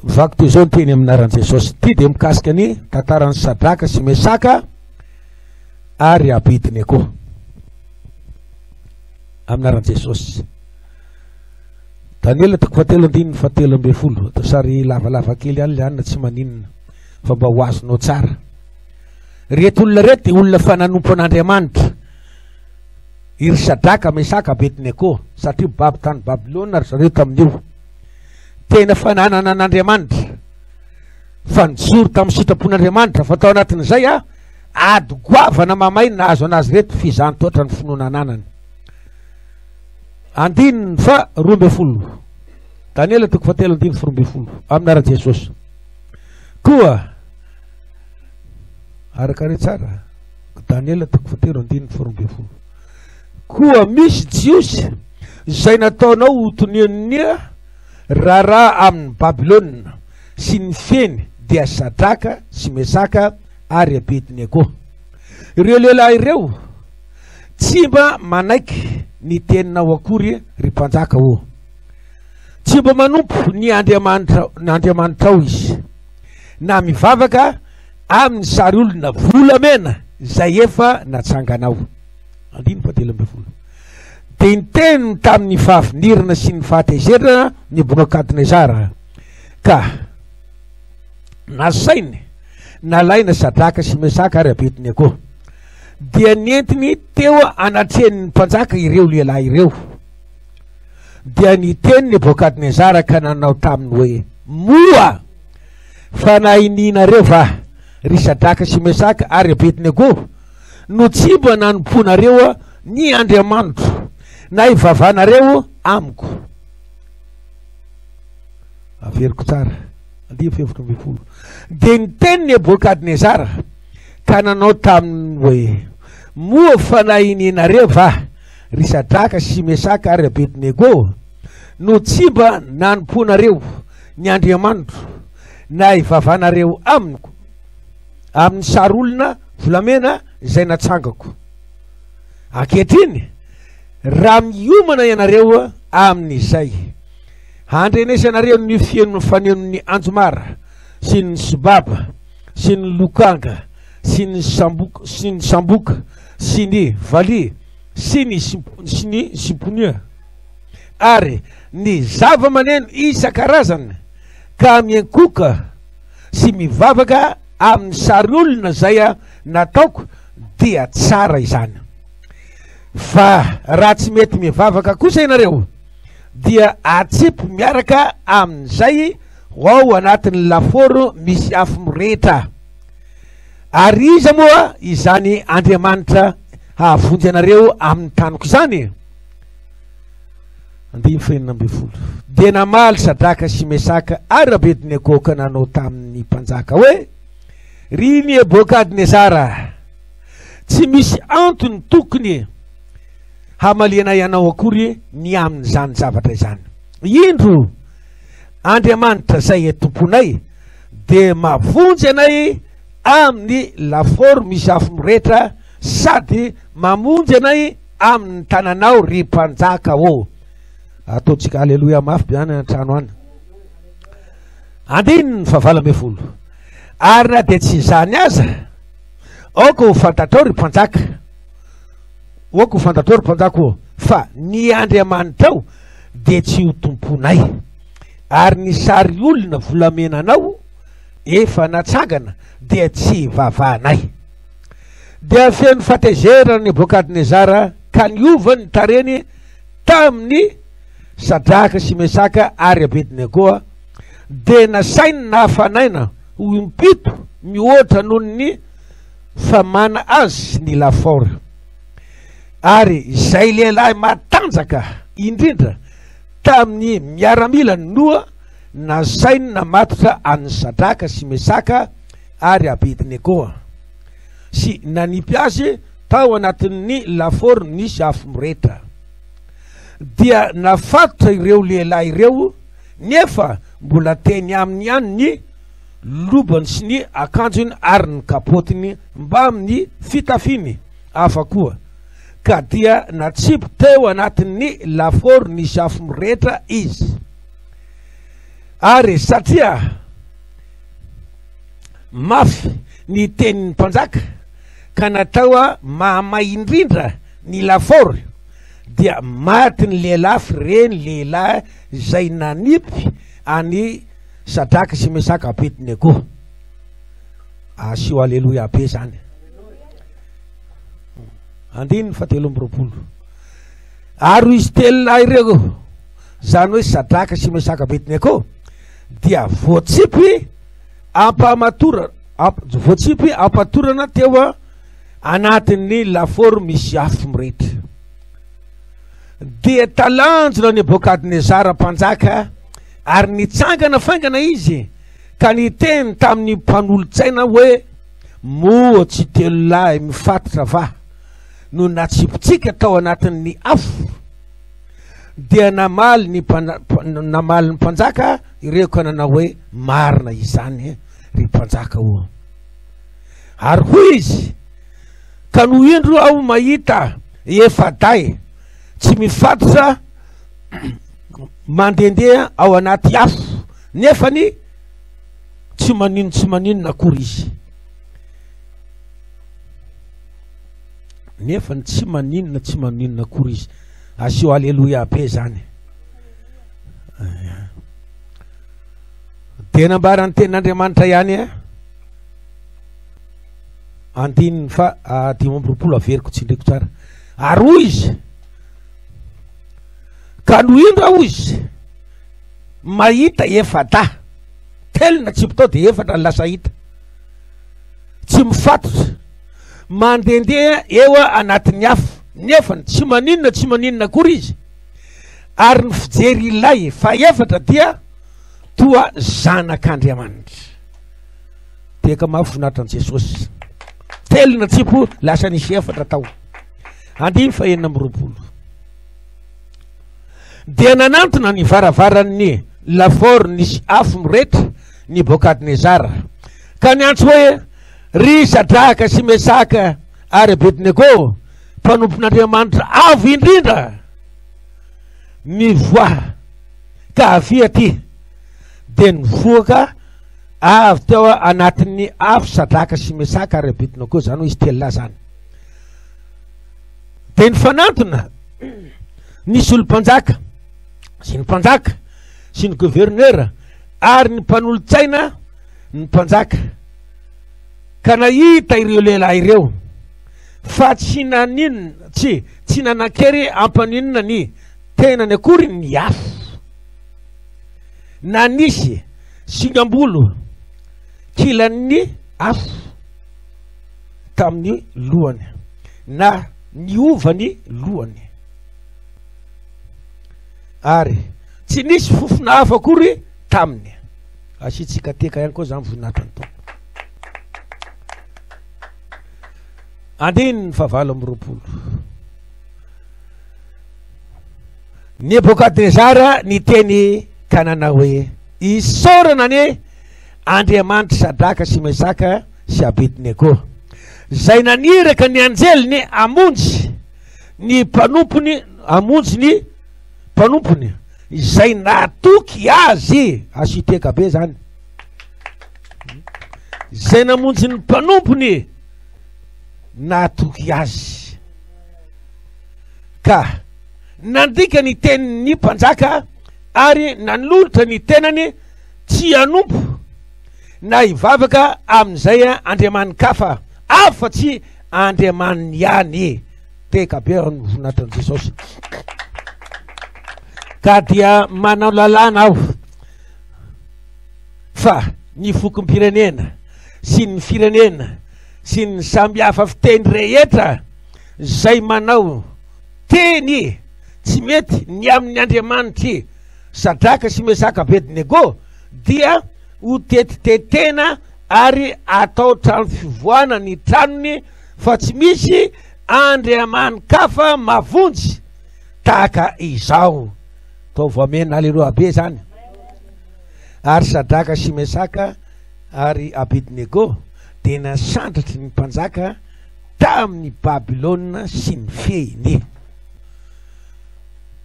vaky toy zao ny teny aminaran'i Jesosy ty de mikasika ny tantaran'ny Sadraka sy Mesaka ary Abednego aminaran'i Jesosy. Daniela 7:17 atao sary lavalava kely any lany na tsy maninona fa mba ho azonao tsara. Reto olona reto de olona fananompo an'Andriamanitra, iry Sadraka, Mesaka, Abednego, satria baby tany Babilôna ary zareo tamin'io tena fananana an'Andriamanitra, fa nijoro tamin'ny sitrapon'Andriamanitra, fa tao anatin'izay ady goavana mamay nahazo anazy reto fizantoatra ny finoana ananany. 2:12 Daniela 7:12 aminaran'i Jesosy. Koa araka re tsara Daniela 7:12 koa misy jiosy zay nataonao hotonian'ny raharaha amin'ny Babilôna sy ny feny dia Sadraka sy Mesaka ary Abednego. Ireo lehilahy ireo tsy mba manaiky ny teninao akory ry mpanjaka o, tsy mba manompo ny Andriamanitra izy, na mivavaka amin'ny sary olona volamena zay efa natsanganao. 14 de niteny tamin'ny fahavinirana sy ny fahatezerana ny Nebukadnezara ka nasainy nalaina Sadraka sy Mesaka ary Abednego dia nientiny teo anatrehan'ny mpanjaka ireo lehilahy ireo. Dia niteny Nebukadnezara ka nanao taminy hoe moa fa nahininareo va ry Sadraka sy Mesaka ary Abednego no tsy mba nanomponareo ny Andriamanitro na ivavahanareo amiko. Averiko tsara 14 de niteny Nebukadnezara ka nanao taminy hoe moa fa nahininareo va ry Sadraka sy Mesaka ary Abednego no tsy mba nanomponareo ny Andriamanitro na ivavahanareo amiko amin'ny sary olona volamena zay natsangako. Ankehitriny raha miomana ianareo amin'izay, handrenesanareo ny fienony fanenony Anjomara sy ny Sobaba sy ny Lokanga sy ny Samboka sy ny Vali sy ny Simponia ary ny zava-maneno isan-karazany ka miankoka sy mivavaka amin'ny sary olona zay nataoko dia tsara izany. Fa raha tsy mety mivavaka kosa ianareo dia atsipy miaraka amin'izay ao anatin'ny laforo misy afo mirehitra, ary iza moa izany Andriamanitra hahavonjy anareo amin'ny taniko izany. 14 de namaly Sadraka sy Mesaka ary Abednego ka nanao tamin'ny mpanjaka hoe ry Nebukadnezara, tsy misy antony tokony hamaliana ianao akory ny amin'izany zavatra izany. Indro Andriamanitra zay tomponay de mavonjy anay amin'ny laforo misy afo mirehitra sady mamonjy anay amin'ny tananao ry mpanjaka o. Ataotsika aleloia mafy biany antrano any. 15 ary na de tsy zany aza aoko ho fantatrao ry mpanjaka, aoko ho fantatrao ry mpanjaka o, fa ny Andriamanitrao de tsy ho tomponay ary ny sary olona volamenanao efa natsangana de tsy vavahanay. De feno fatezerana Nebukadnezara ka niova ny tareny tamin'ny Sadraka sy Mesaka ary Abednego de nasainy nahafanaina ho impito mihoatra noho ny famana azy ny lafora. Ary zay lehilahy matanjaka indrindra tamin'ny miaramila noa nasainy namatotra an'ny Sadraka sy Mesaka ary Abednego sy nanipy azy tao anatin'ny laforo misy afo mirehitra. Dia nafatotra ireo lehilahy ireo nefa mbola teny aminy ihany ny lobany sy ny akanjony ary ny kapotiny mba amin'ny fitafiny hafa koa, ka dia natsipy teo anatin'ny laforo nisy afo mirehitra izy. ary satria mafy ny tenin'ny mpanjaka ka natao mahamay indrindra ny lafaoro dia maty ny lelafy reny lehilahy zay nanipy any Sadraka sy Mesaka Abednego. Asio aleloia be zany. Andiny fatelo amby roapolo. Ary izy telo ireo zany hoe Sadraka sy Mesaka Abednego dia voatsipy ampatorana teo anatin'ny lafaoro misy afo mirehitra. Dia talanjona Nebokadnezara mpanjaka ary nitsangana faingana izy ka niteny tamin'ny mpanolo-tsaina hoe moatsy telo lahy mifatotra va no natsipitsika tao anatin'ny afo. Dia namaly ny mpanjaka ireo ka nanao hoe marina izany ry mpanjaka io. Ary hoy izy ka no indro aho mahita efaday tsy mifatotra mandendeha ao anaty afo nefany tsy maninona akory izy. Nefany tsy maninona akory izy. Asio aleloia be zany. Tena nambarany tenin'Andriamanitra ihany andininy fa 5 averiko tsindriko tsara. Ary hoy izy ka no indro aho izy mahita efada telo na tsipy tao de efatra lasa hita tsy mifatotra mandendeha eo anatin'ny afo nefany tsy maninona akory izy. Ary ny fijery ilay fa efatra dia toa zanak'Andriamanitra. Teka mahafinaritra an' Jesosy. Telo na tsipo lasa nisy efatra tao. Andiny fa 4. Dia nanantona ny varavaran'ny lafaoro nisy afo mirehitra ny Nebokadnezara ka niantso hoe ry Sadraka sy Mesaka ary Abednego mpanompon'Andriamanitra avo indrindra mivoaha ka avy aty. De nivoaka avy teo anatin'ny afo Sadraka sy Mesaka ary Abednego zany hoe izy telo zany. De nifanantona nisy olo-mpanjaka sy ny mpanjaka sy ny gouverneur ary ny mpanolo-tsaina ny mpanjaka ka nahita ireo lehilahy ireo fa tsy nanakery ampaninona ny tenany akory ny afo na nisy singambolo kilan'ny afo tamin'ny lohany na niovany lohany. Ary tsy nisy fofona hafa akory taminy. Asitsika teka ihany koa zany voninahitra ny tompo. Andiny 7. Nebokadnezara niteny ka nanao hoe isaorana ny Andriamanitra Sadraka sy Mesaka sy Abednego zay naniraka ny anjeliny amonjy ny mpanompony izay natoky azy. Asiteka be zany. Zay namonjy ny mpanompony natoky azy ka nandika ny tenin'ny mpanjaka ary nanolotra ny tenany tsy hanompo na hivavaka amin'izay andriamanikafa afa-tsy andriamaniny ihany. Teka be ny voninahitran'i Jesosy. Ka dia manao lalàna aho fa ny fokom-pirenena sy ny firenena sy ny samby hafa fiteny rehetra zay manao teny tsy mety ny amin'ny Andriamanitry Sadraka sy Mesaka Abednego dia ho tetitetena ary atao trano fivoana ny tranony fa tsy misy andriamanikafa mavonjy tahaka izao. Tao voamena aleroa be zany. Ary Sadraka sy Mesaka ary Abednego de nasandratry ny mpanjaka tamin'ny Babilôna sy ny fehiny.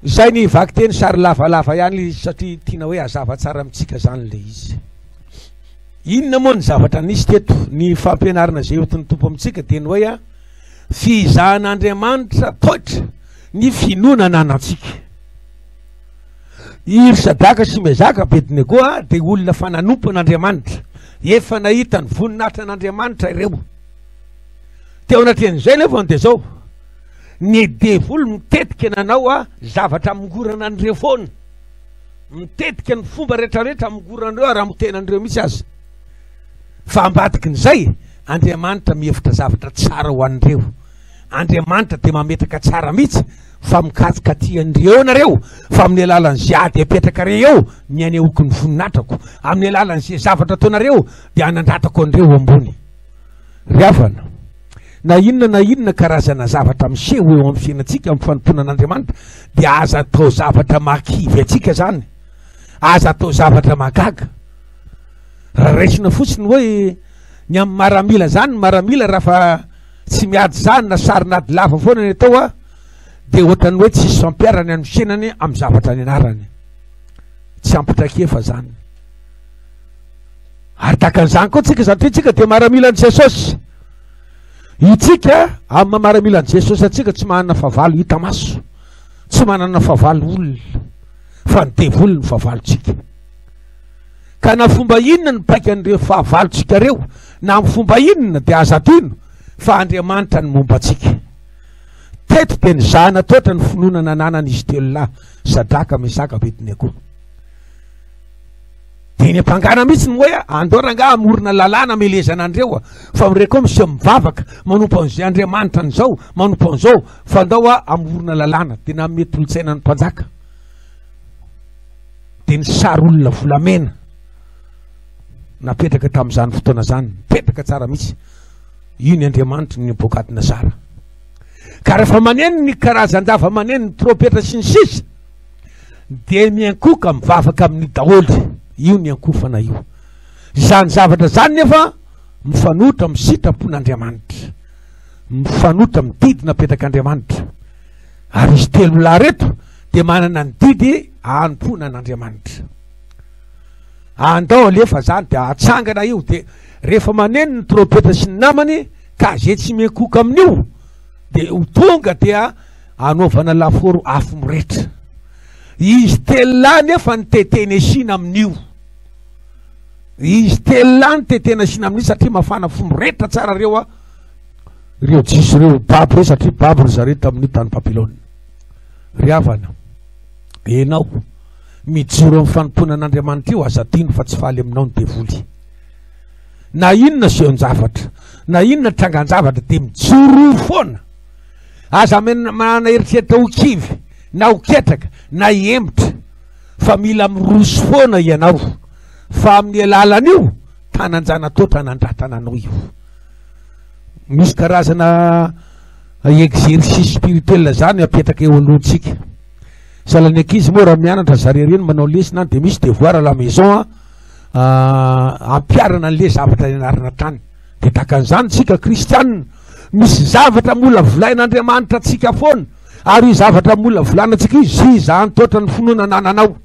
zay ny vaky teny sary lavalava ihany satria tiana hoe azava tsara amitsika zany le izy. Inona moa ny zavatra nisy teto ny fampianarana zay otin'ny tompo amitsika teny hoe a fizahan'Andriamanitra toetra ny finonana anantsika. Iry Sadaka sy Mezaka Abednego dia olona fananompon'Andriamanitra, efa nahita ny voninahitra an'Andriamanitra ireo. Teo anatin'izay nefa dia zao ny devoly mitetika nanao zavatra amingorana an'ireo foana, mitetika ny fomba rehetrarehetra amingorana raha motenan'ireo mihitsy azy. Fa ambadikin'izay Andriamanitra mihevitra zavatra tsara ho an'ireo. Andriamanitra dia mametaka tsara mihitsy fa mikatsika tian'ireo nareo, fa amin'ny alalan'izay ady apetraka reo ny anehoky ny voninatrako, amin'ny alalan'izay zavatra ataonareo dia anandratako an'ireo ambony. Ry havana, na inona karazana zavatra miseho eo amin'ny fiainantsika amin'ny fanomponan'Andriamanitra dia aza atao zavatra makivy atsika zany, aza atao zavatra magaga. Raha raisina fotsiny hoe ny amin'ny maramila zany, maramila raha fa tsy miady zany na sarinady lava foana ny atao dia ohatrany hoe tsisy fampiarany amin'ny fiainany amin'ny zavatra ny anarany, tsy ampitrakefa zany. Ary takan'izany koa tsika satria tsika dia maramila an' Jesosy. Itsika amin'ny maramila an' Jesosy atsika tsy manana favalo hita maso, tsy manana favalo olona, fa ny devoly ny favalontsika. Ka na fomba inona ny paika an'ireo fahavalontsika reo, na amin'ny fomba inona dia aza adino fa Andriamanitra ny momba antsika. Teto dia ny zana toetra ny finonana ananan'izy telo lahy Sadaka, Mesaka, Abednego. Dia ny ampangana mihitsy ny hoe andoranga amorona lalàna melezana andreo, fa mireo koa misy mivavaka manompo an'izay Andriamanitra n'izao, manompo an'izao, fa andao amorona lalàna. Dia na mety olotsaina ny mpanjaka dia ny sary olona volamena napetraka tamin'izany fotoana zany, mipetraka tsara mihitsy. Io ny Andriamanitra ny bokatiny Sara. Ka rehefa maneno ny karazan-dava maneno ny trompetra sy ny sisa dia miankoka mivavaka amin'ny daholy. Io ny ankofana io. Zany zavatra zany nefa mifanotra amin'ny sitrapon'Andriamanitra, mifanotra amin'ny didy napetraka Andriamanitra. Ary izy telo lahy reto dia manana ny didy ahanom-pona an'Andriamanitra. Andao alefa zany dia atsangana io, dia rehefa maneno ny trompetra sy ny namany ka zay tsy miankoka amin'io dia ho tonga dia anaovana laforo afo miretra. Izy telo lahy nefa ny teteny esina amin'io, izy telo lahy ny tetena esina amin'io satria mafana fo miretra tsara reo reo jisy reo babo reo, satria babo ry zareo tamin'io tany Babilôna. Ry havana, enao mijoro amin'ny fanomponan'Andriamanitra io aza dino fa tsy faly aminao ny devoly. Na inona seon-javatra, na inona trangan-javatra dia mijoro foana. Aza manana eritreritra ho kivy na ho ketraka na hiembotra, fa mila miroso foana ianao, fa amin'ny alalan'io tananjana totra nandratana anao io. Misy karazana exercice spirituel zany apetraka eo alohantsika. Salan'ny ankizy moa raha mianatra zareny manao lesina dia misy devoir à la maison ampiarana an'le zavatra nianarana tany. Dia takan'izany tsika kristianina, misy zavatra mola volain'Andriamanitra atsika foana, ary io zavatra mola volanantsika io zy zany totra ny finoana nananao.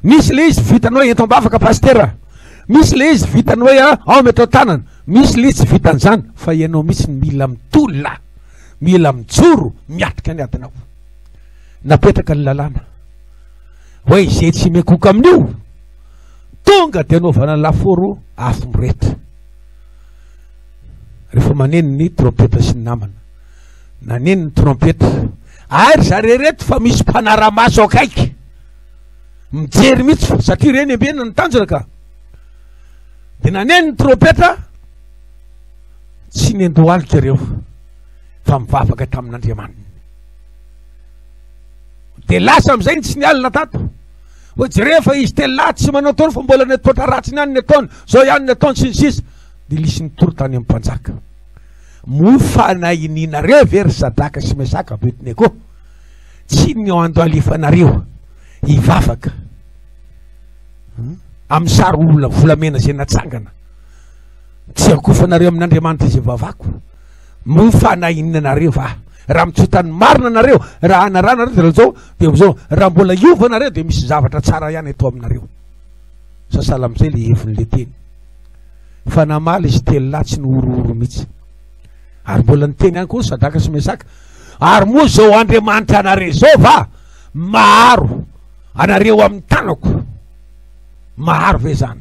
Misy le izy vitanao eto ambavaka pastera, misy le izy vitanao hoe ao metao tanana, misy le tsy vitan'izany, fa ianao misy mila mitolona, mila mijoro miatrika ny adinao. Napetraka ny lalàna hoe izay tsy miankoka amin'io tonga dia anaovana ny laforo afo miretra. Rehefa maneno ny trompetra sy ny namana, naneno ny trompetra, ary zareo reto fa misy mpanara-maso akaiky mijery mihitsy, satria reny ambena ny tanjona ka. Dia naneno ny trompetra, tsy nendohalika reo fa mivavaka tamin'Andriamanitra. Dia lasa amin'izay ny tsy nialina tato hoe jerefa izy telo lahy tsy manao taony fa mbola netotra ratsiny ihany ny ataony, zao ihany ny ataony sy ny sisa. Dia lisy ny toro tany amin'ny mpanjaka, mofanahininareo very Sadaka sy Mesaka, Abednego, tsy ny ando alefanareo hivavaka amin'ny sary olona volamena zay natsangana, tsy ankofanareo amin'Andriamanitra izay vavako. Mofanahininareo va raha mitsotany marina nareo raha anarana reo zao de am'zao raha mbola iova nareo de misy zavatra tsara ihany atao aminareo sasala am'izay le heviny le teny fa namaly izy telolahy tsy nohorohoro mihitsy ary mbola nyteny ihany koa sadaka sy mesaka ary moa zao Andriamanitra anareo zao va maro anareo amin'ny tanako maro ve zany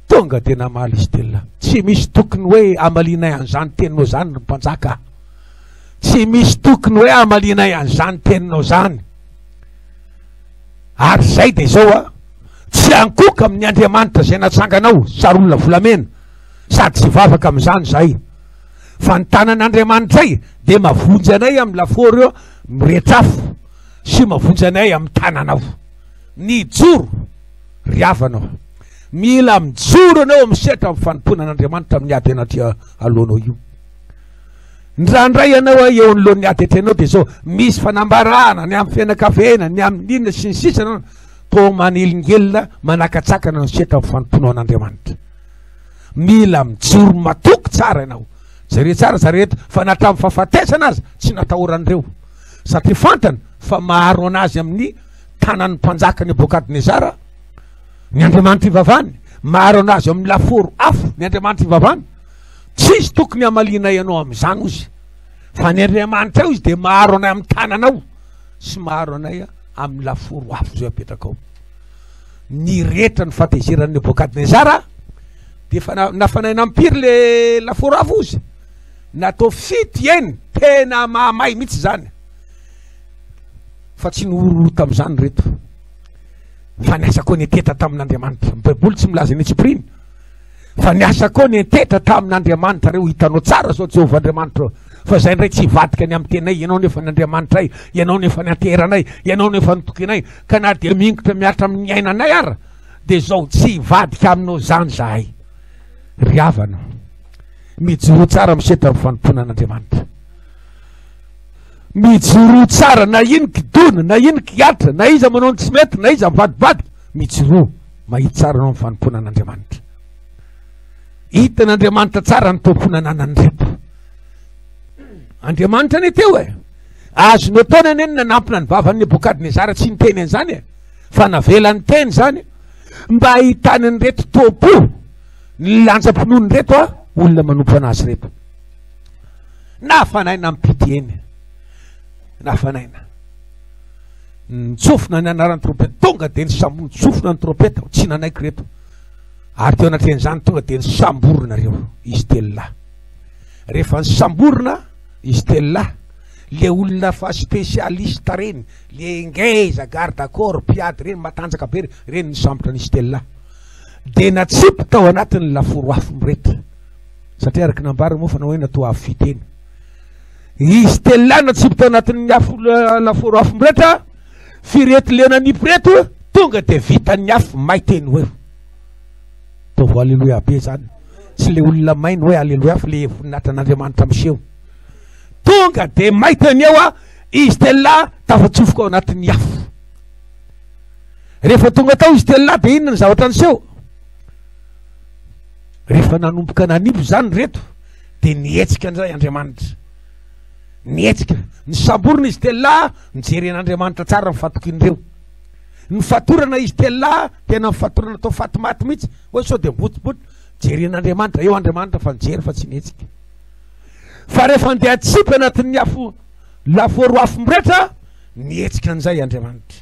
tonga de namaly izy telolahy tsy misy tokony hoe amalinay an'izany teninao zany ny mpanjaka tsy misy tokony hoe amalinay an'izany teninao zany ary zay de zao a tsy ankoka amin'ny Andriamanitra zay natsanganao sary olona volamena sady tsy vavaka amin'izany zahay fa ny tanan'Andriamanitra ay de mavonjy anay amin'ny laforo eo miretrafo sy mavonjy anay amin'ny tananao ny joro riavanao mila mijoro anao misetra amin'ny fanomponan'Andriamanitra amin'ny ady anaty alohanao io ndrandray anao eo ny lohan'ny ady atrenao de zao misy fanambarana ny amin'ny fianakaviana ny amin'ny inona sy ny sisa anao to manelingelina manakatsakana misetra amin'ny fanomponao an'Andriamanitra mila mijoro matoky tsara ianao zare tsara zareto fa natramin'ny fahafatesana azy tsy natahoran'ireo satria fantany fa maharo anazy amin'ny tanan'ny mpanjaka Nebokadnezara ny Andriamanitra ivavany maharo anazy amin'ny laforo afo ny Andriamanitra ivavany tsisy tokony amalinay ianao amin'izany ozy fa ny Andriamanitra io izy de maharo anay amin'ny tananao sy maharo anay amin'ny laforo afo zay apetraka ao ny rehetra ny fatezeran'ny Nebokadnezara de fa nafanay nampiry le laforo afo ozy natao fity eny tena mahamay mihitsy zany fa tsy nohororo tam'izany reto fa niasa koa nyteta tamin'Andriamanitra baiboly tsy milaza ny tsipriny fa niasa koa nyteta tamin'Andriamanitra reo hitanao tsara zao Jehovah Andriamanitra fa zay ndray tsy vadika ny amin'ny tenay ianao nefa ny Andriamanitra ay ianao nefa ny ateranay ianao nefa ny tokinay ka na de mingotra miatra amin'ny ainanay ara de zao tsy vadika aminao zany zahay riavana mijoro tsara misetra amin'ny fanomponan'Andriamanitra mijoro tsara na ino kidona na ino kiatra na iza manao ny tsy mety na iza mivadibadika mijoro mahita tsara anao amin'ny fanomponan'Andriamanitra hitan'Andriamanitra tsara ny tomponananany reto Andriamanitra ny teo azonao taona eny nanampina ny vavan'ny Nebokadnezara tsy niteny an'izany fa navelany teny zany mba hitany ny reto tompo ny lanjam-pinoany reto olona manompo anazy reto nafanaina mipity eny nafanaina nitsofina ny anaran'ny trompeta tonga de nitsofina ny trompeta tsy nanaiky reto ary teo anatren'izany tonga de nisamborona reo izy telolahy rehefa nisamborona izy telolahy le olona fa spécialiste reny le ngeza garde corps piady reny matanjaka be reny nisambotra n'izy telolahy de natsipy tao anatin'ny laforo afo miretra satria araky nambary moa fa na hoe natao afo fiteny izy telolahy natsipy tao anatin'ny laforo afo miretra firety le nanipy reto tonga de vitany afo may teny hoe tao aleloia be zany tsy le olona mainy hoe aleloia fa le voninahitra an'Andriamanitra miseho tonga de may teny eo izy telolahy tafatsofoka ao anatin'ny afo rehefa tonga tao izy telolahy de inona ny zavatra niseho rehefa nanomboka nanipy zany reto de nietsika an'izay Andriamanitra nietsika nisamborona izy telolahy nijeren'Andriamanitra tsara mifatokin'ireo ny fatorana izy telolahy tena mifatorana atao fatimaty mihitsy hoe sao de mbotiboty jeren'Andriamanitra eo Andriamanitra fa nijery fa tsy nietsika fa rehefa ndeha atsipy anatin'ny afo laforo afo miretra nietsika an'izay Andriamanitra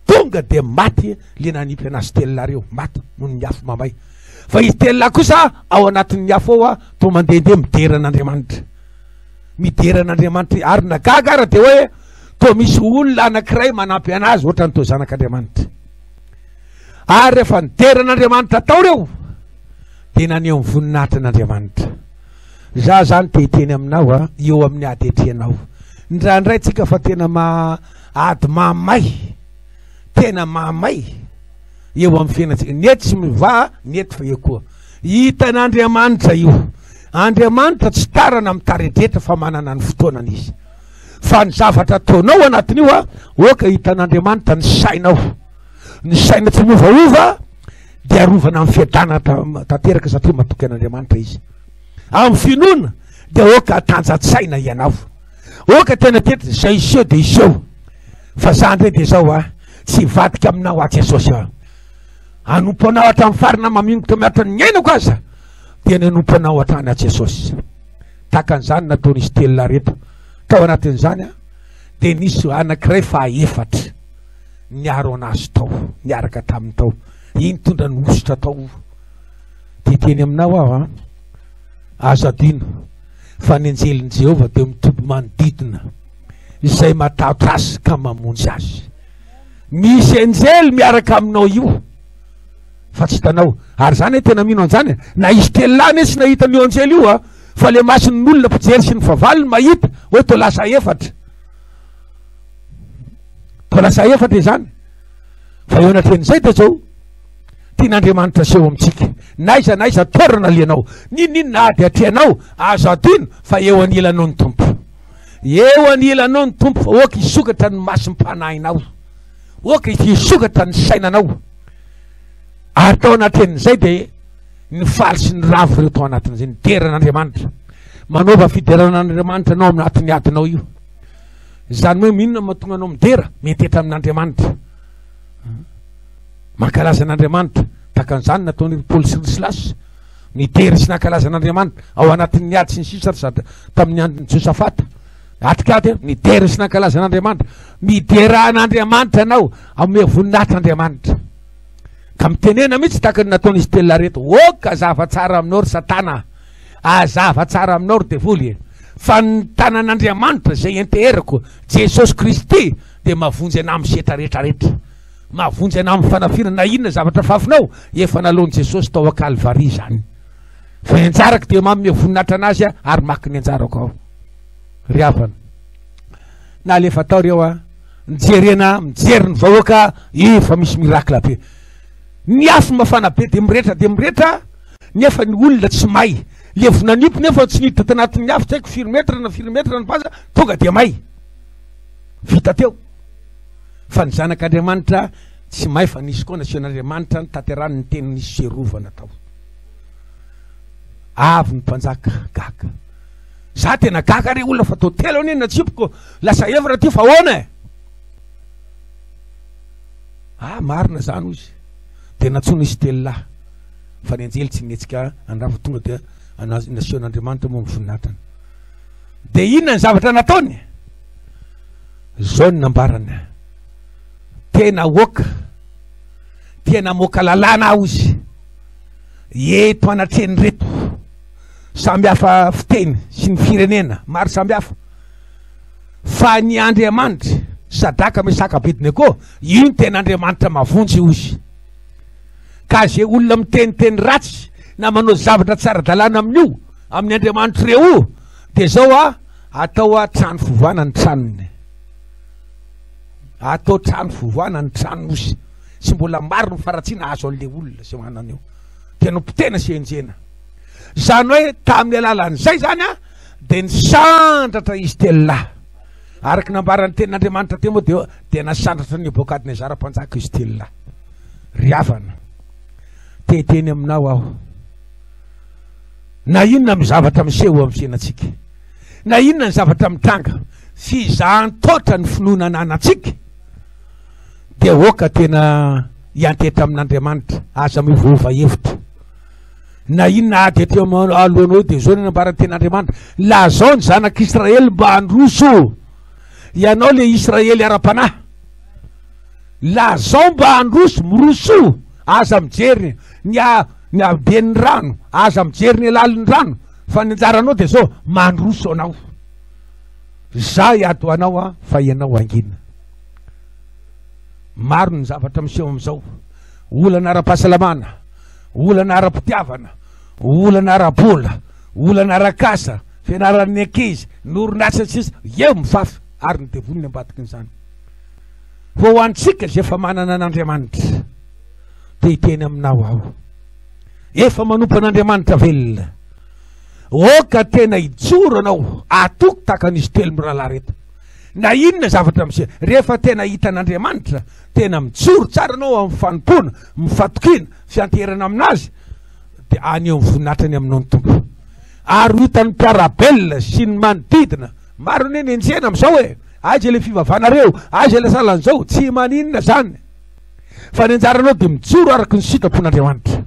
tonga de maty le nanipy anazy telolahy reo maty noho ny afo mamay fa izy telolahy kosa ao anatin'ny afo ao to mandehandeha mideran'Andriamanitra mideran'Andriamanitra ary nagaga ara de hoe to misy olona anankiray manampy anazy ohatra ny to zanak'Andriamanitra ary rehefa nideran'Andriamanitra tao reo de naneo ny voninahitra n'Andriamanitra za zany te hiteny aminao eo amin'ny ady etrenao ndrandray tsika fa tena ady mamay tena mamay eo amin'ny fiainatsika nety sy miva nety fa eo koa hitan'Andriamanitra io Andriamanitra tsy tarana mitaretreta fa manana ny fotoanan'izy fa ny zavatra ataonao anatin'io oka hitan'Andriamanitra ny saina tsy miovaova de arovana amin'ny fiadana tanteraka satria matoky an'Andriamanitra izy amin'ny finoana de oka tanjatsaina ianao, oka tena teto zay iseho de iseho fa za ndray de zao a tsy vadika aminao atsy Jesosy a anompo anao hatramin'ny farina maminoka miatra ny ainako aza dia ny anompo anao hatrany atsy Jesosy. Takan'izany nataon'izy telona reto tao anatin'izany a de nisy anankiray fahaefatra niaro anazy tao, niaraka taminy tao, iny tondra ny ositra tao de teny aminao aho a azo adino fa ny anjelin' Jehova de mitoby manodidina izay matahotra azy ka mamonjy azy. Misy anjely miaraka aminao io fa tsy hitanao, ary zany hoe tena mino an'izany na izy telona sy nahita an'io anjely io a fa le mason'olona mpijery sy ny favalony mahita hoe to lasa efatra, to lasa efatra izany fa eo anatren'izay de zao tian'Andriamanitra seho amintsika naiza naiza torana lianao ninina ady atreanao azo adino fa eo anilanao ny tompo, eo anilanao ny tompo fa oka hisokatra ny masom-panahinao, oka hisokatra ny sainanao ary tao anatin'izay de ny faly sy ny ravo reo tao anatin'izay nideran'Andriamanitra, manaova fideran'Andriamanitra anao amin'ny anatin'ny adinao io. Zany hoe minona mahatonga anao midera meteta amin'Andriamanitra, mankalaza an'Andriamanitra takan'izany nataon'iry Paoly sy Silasy nidery sy nankalaza an'Andriamanitra ao anatin'ny ady sy ny sisa sady tamin'ny andron'ny Josafata atikady nidery sy nankalaza an'Andriamanitra, midera an'Andriamanitra anao amin'ny voninahitr'Andriamanitra ka mitenena mihitsy taka ny nataon'izy telona reto oka azava tsara aminao ry Satana, azava tsara aminao ry devoly fa ny tanan'Andriamanitra zay enteherako Jesosy Kristy de mavonjy anao amin'ny setra rehetrarehetra, mavonjy anao amin'ny fanafirana na inona zavatra fafinao efa nalaon'i Jesosy tao a-Kalvaria zany fa enjarako de manome voninahitra anazy a ary maky ny anjarako ao ry havana na lefa tao reo a mijerena mijery ny vahoaka efa misy mirakla be, ny afo mafana be de miretra nefa ny olona tsy may le vonanipo nefa tsy niditra tanatin'ny afo tsy haiko 4 metra na 4 metra ny baza tonga de may vita teo fa ny zanak'Andriamanitra tsy may fa nisy koa nasian'Andriamanitra ny tanterany ny teny nisy serovana tao avy ny mpanjaka gaga za tena gaga re olona fa tao telo aniny natsipoko lasa evra ty fa ahoana marina zany izy de natsona izy telona fa ny anjely tsy netsika andrava tonga de nasian'Andriamanitra moa mivoninahitrany de inona ny zavatra nataony zao ny nambarany tena oka tena moka lalàna aho izy eto anatreny reto samby hafa fiteny sy ny firenena maro samby hafa fa ny Andriamanitra Sadaka Mesaka Abednego io ny ten'Andriamanitra mavonjy io izy ka zay olona miteniteny ratsy na manao zavatra tsara dalàna amin'io amin'ny Andriamanitra reo de zao a atao a trano fivoana ny tranony, atao trano fivoana ny trano izy sy mbola maro ny faratsiana azo an'le olona sy manan'io tena mpitena sy enjena zany hoe tamin'ny alalan'izay zany a de nisandratra izy telona araky nambarany tenin'Andriamanitra te moa de nasandratra ny Nebokadnezara mpanjaka izy telona ry havana teteny aminao aho na inona amin'ny zavatra miseho amin'ny fiainatsika na inona ny zavatra mitranga fizahantôtra ny finoana ananatsika de oka tena hiantehitra amin'Andriamanitra aza mivoava hevitra na inona ady ateo alohanao de zao ny nambarany ten'Andriamanitra la zao ny zanak'Israely mba handroso ianao le Israely ara-panahy la zao mba handroso miroso aza mijery ny aben'ny rano aza mijery ny alalin'ny rano fa ny anjaranao de zao mandroso anao za iado anao a fa ianao angina maro ny zavatra miseho am'izao olana ara-pahasalamana olana ara-pitiavana olana ara-bola olana ara-kasa fianaran'ny ankizy norinasa sisa eo mifafy ary ny devoniny ambadiky n'izany fa ho antsika zay efa manana an'Andriamanitra te hiteny aminao aho efa manompo an'Andriamanitra velona oka tena ijoro anao atoko takan'izy telo mirahalahy reto na inona zavatra miseho rehefa tena hita an'Andriamanitra tena mijoro tsara anao amin'ny fanompona mifatokina fianterana aminazy de aneo mivoninahitrany aminao ny tompo ary hitan'ny mpiarabelona sy ny manodidina maro ny nentsena am'izao hoe aza le fivavanareo aza le salan'izao tsy maninona zany fa ny anjaranao de mijoro araky ny sitrapon'Andriamanitra,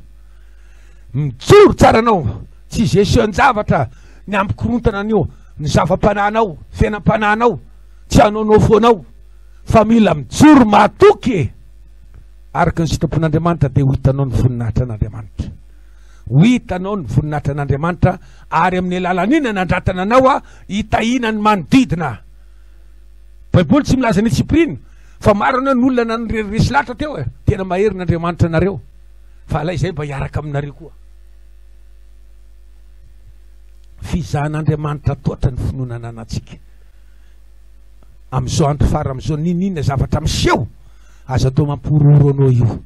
mijoro tsara anao tsy gestion-javatra ny ambikorontana an'io ny zava-pananao fiainam-pananao tsy hanaonao foanao fa mila mijoro matoky araky ny sitrapon'Andriamanitra de ho hitanao ny voninahitra an'Andriamanitra, ho hitanao ny voninahitra an'Andriamanitra ary amin'ny alalan'ina nandratana anao a hitahina ny manodidina. Baiboly tsy milaza ny Tsipriny fa maro anao ny olona naniresy latra teo e tena mahery n'Andriamanitra nareo fa alay zay mba hiaraka aminareo koa. Fizahan'Andriamanitra toatra ny finoana anatsika am'izao andro fara am'izao ninina zavatra miseho aza atao mampiroro anao io.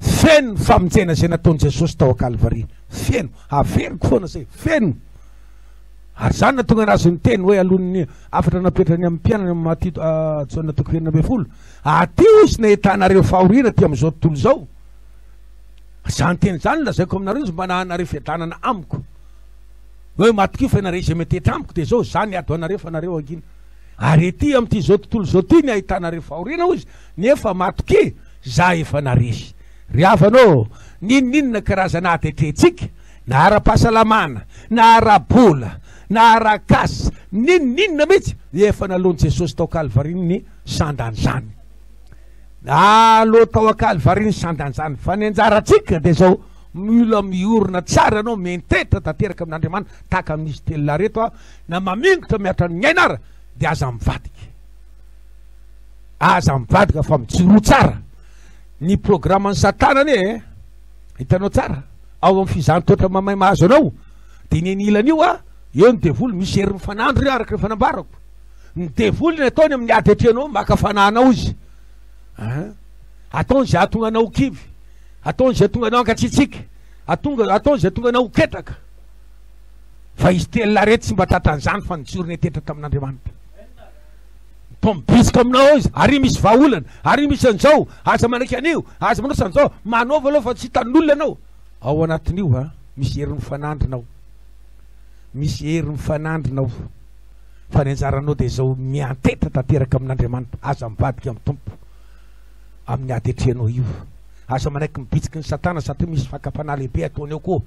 Feno ny famonjena zay nataon'i Jesosy tao a-Kalvaria, feno averiko foana zay feno ary zany natonga anazy ny teny hoe alohan'ny afatra napetrany amin'ny mpianany Matito Jaona 2:20 aty izy nahitanareo fahoriana ty am'izao tontolo zao. Zany teny zany lazaiko aminareo izy mba nahanareo fiadranana amiko hoe matoky fa nareo izay metehitra amiko de zao zany ado anareo fa nareo angina ary ety am'ty zao tontolo zao ty ny ahitanareo fahoriana izy nefa matoky za efa naresy. Ry havanao ninninona karazana atetrentsika na ara-pahasalamana na ara-bola na ara-kasa ninninona mihitsy efa nalony Jesosy tao Kalvaria ny sandany zany, aloha tao a-Kalvaria ny sandany zany fa ny anjaratsika de zao mila miorona tsara anao mentetra tanteraka amin'Andriamanitra tahaka amin'izy telona reto a na mamingotra miatra ny ainara de aza mivadika, aza mivadika fa mijoro tsara ny programan'ny satanany e hitanao tsara ao amin'ny fizahany-toetra mamay mahazo anao de ny anilan'io a eo ny devoly misy hery mifanandro io araky ny fanambarako ny devoly ny ataony amin'ny ady atreanao maka fananao izy ataony zay atonga anao kivy, ataony zay atonga anao ankatsitsika, ataony zay atonga anao ketraka fa izy telona reto tsy mba tratran'izany fa nijorony tetra tamin'Andriamanitra. Tombitsika aminao izy ary misy vahaolana ary misy an'izao aza manaky an'io aza manao san'izao manaova aloha fa tsy hitan'olona anao ao anatin'io a misy hery mifanandrinao, misy hery mifanandrinao fa ny anjaranao de zao miantetra tanteraka amin'Andriamanitra aza mivadika amin'ny tompo amin'ny ady atreanao io aza manaiky mibitsiky ny satana satria misy fakapanahy lehibe ataony eo koa